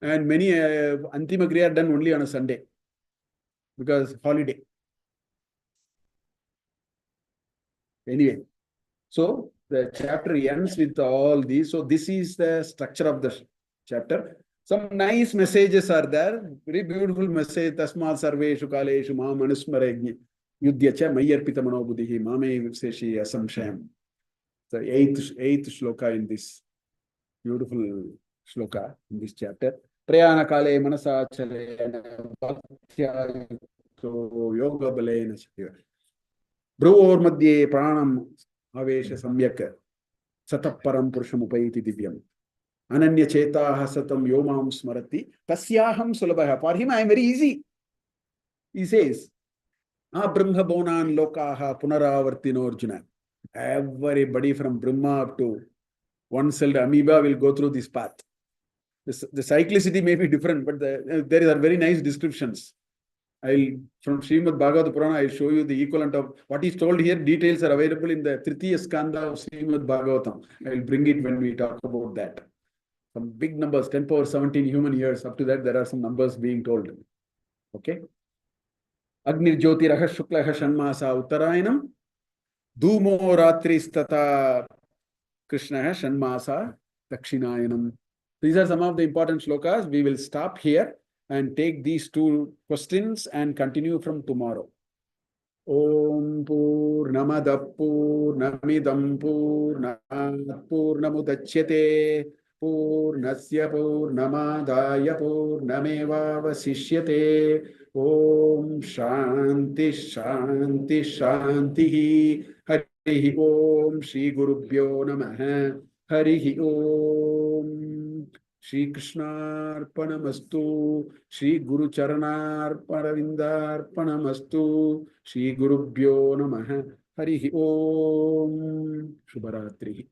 And many Antima Kriya are done only on a Sunday. Because holiday. Anyway. So, the chapter ends with all these. So, this is the structure of the chapter. Some nice messages are there. Very beautiful message. Tasmat sarveshu kaleshu ma manusmaragni yudhyacha mayarpita manobuddhihi mame vipseshi asamshayam. The eighth shloka in this beautiful shloka in this chapter. Prayana kale manasa chalena bhaktya yoga balena chaya. Bhruor madhye pranam avesha samyak sataparam purusham upayiti divyam. Ananya chetaha satam yomam smarati tasyaham sulabha. For him I am very easy. He says, Brahma bonan lokaha punaravartino Arjuna. Everybody from Brahma up to one-celled amoeba will go through this path. The cyclicity may be different, but there are very nice descriptions. From Srimad Bhagavad Purana, I'll show you the equivalent of what is told here. Details are available in the Tritiya Skanda of Srimad Bhagavatam. I'll bring it when we talk about that. Some big numbers, 10 power 17 human years. Up to that, there are some numbers being told. Okay. Agnir Jyoti Raha Shukla Shanmasa Uttarayanam. Dhumo Ratristata Krishna Shanmasa Dakshinayanam. These are some of the important shlokas. We will stop here and take these 2 questions and continue from tomorrow. Om Purnamada Purnamidam Purnat Purnamudachyate Purnasya Purnamadaya Purnameva Vasishyate. Om Shanti Shanti Shanti. Harihi Om Shri Gurubhyo Namaha. Harihi Om. Shri Krishnarpanamastu. Shri Guru Charanarpanavindarpanamastu. Shri Gurubhyo Namaha. Harihi Om. Shubharatri.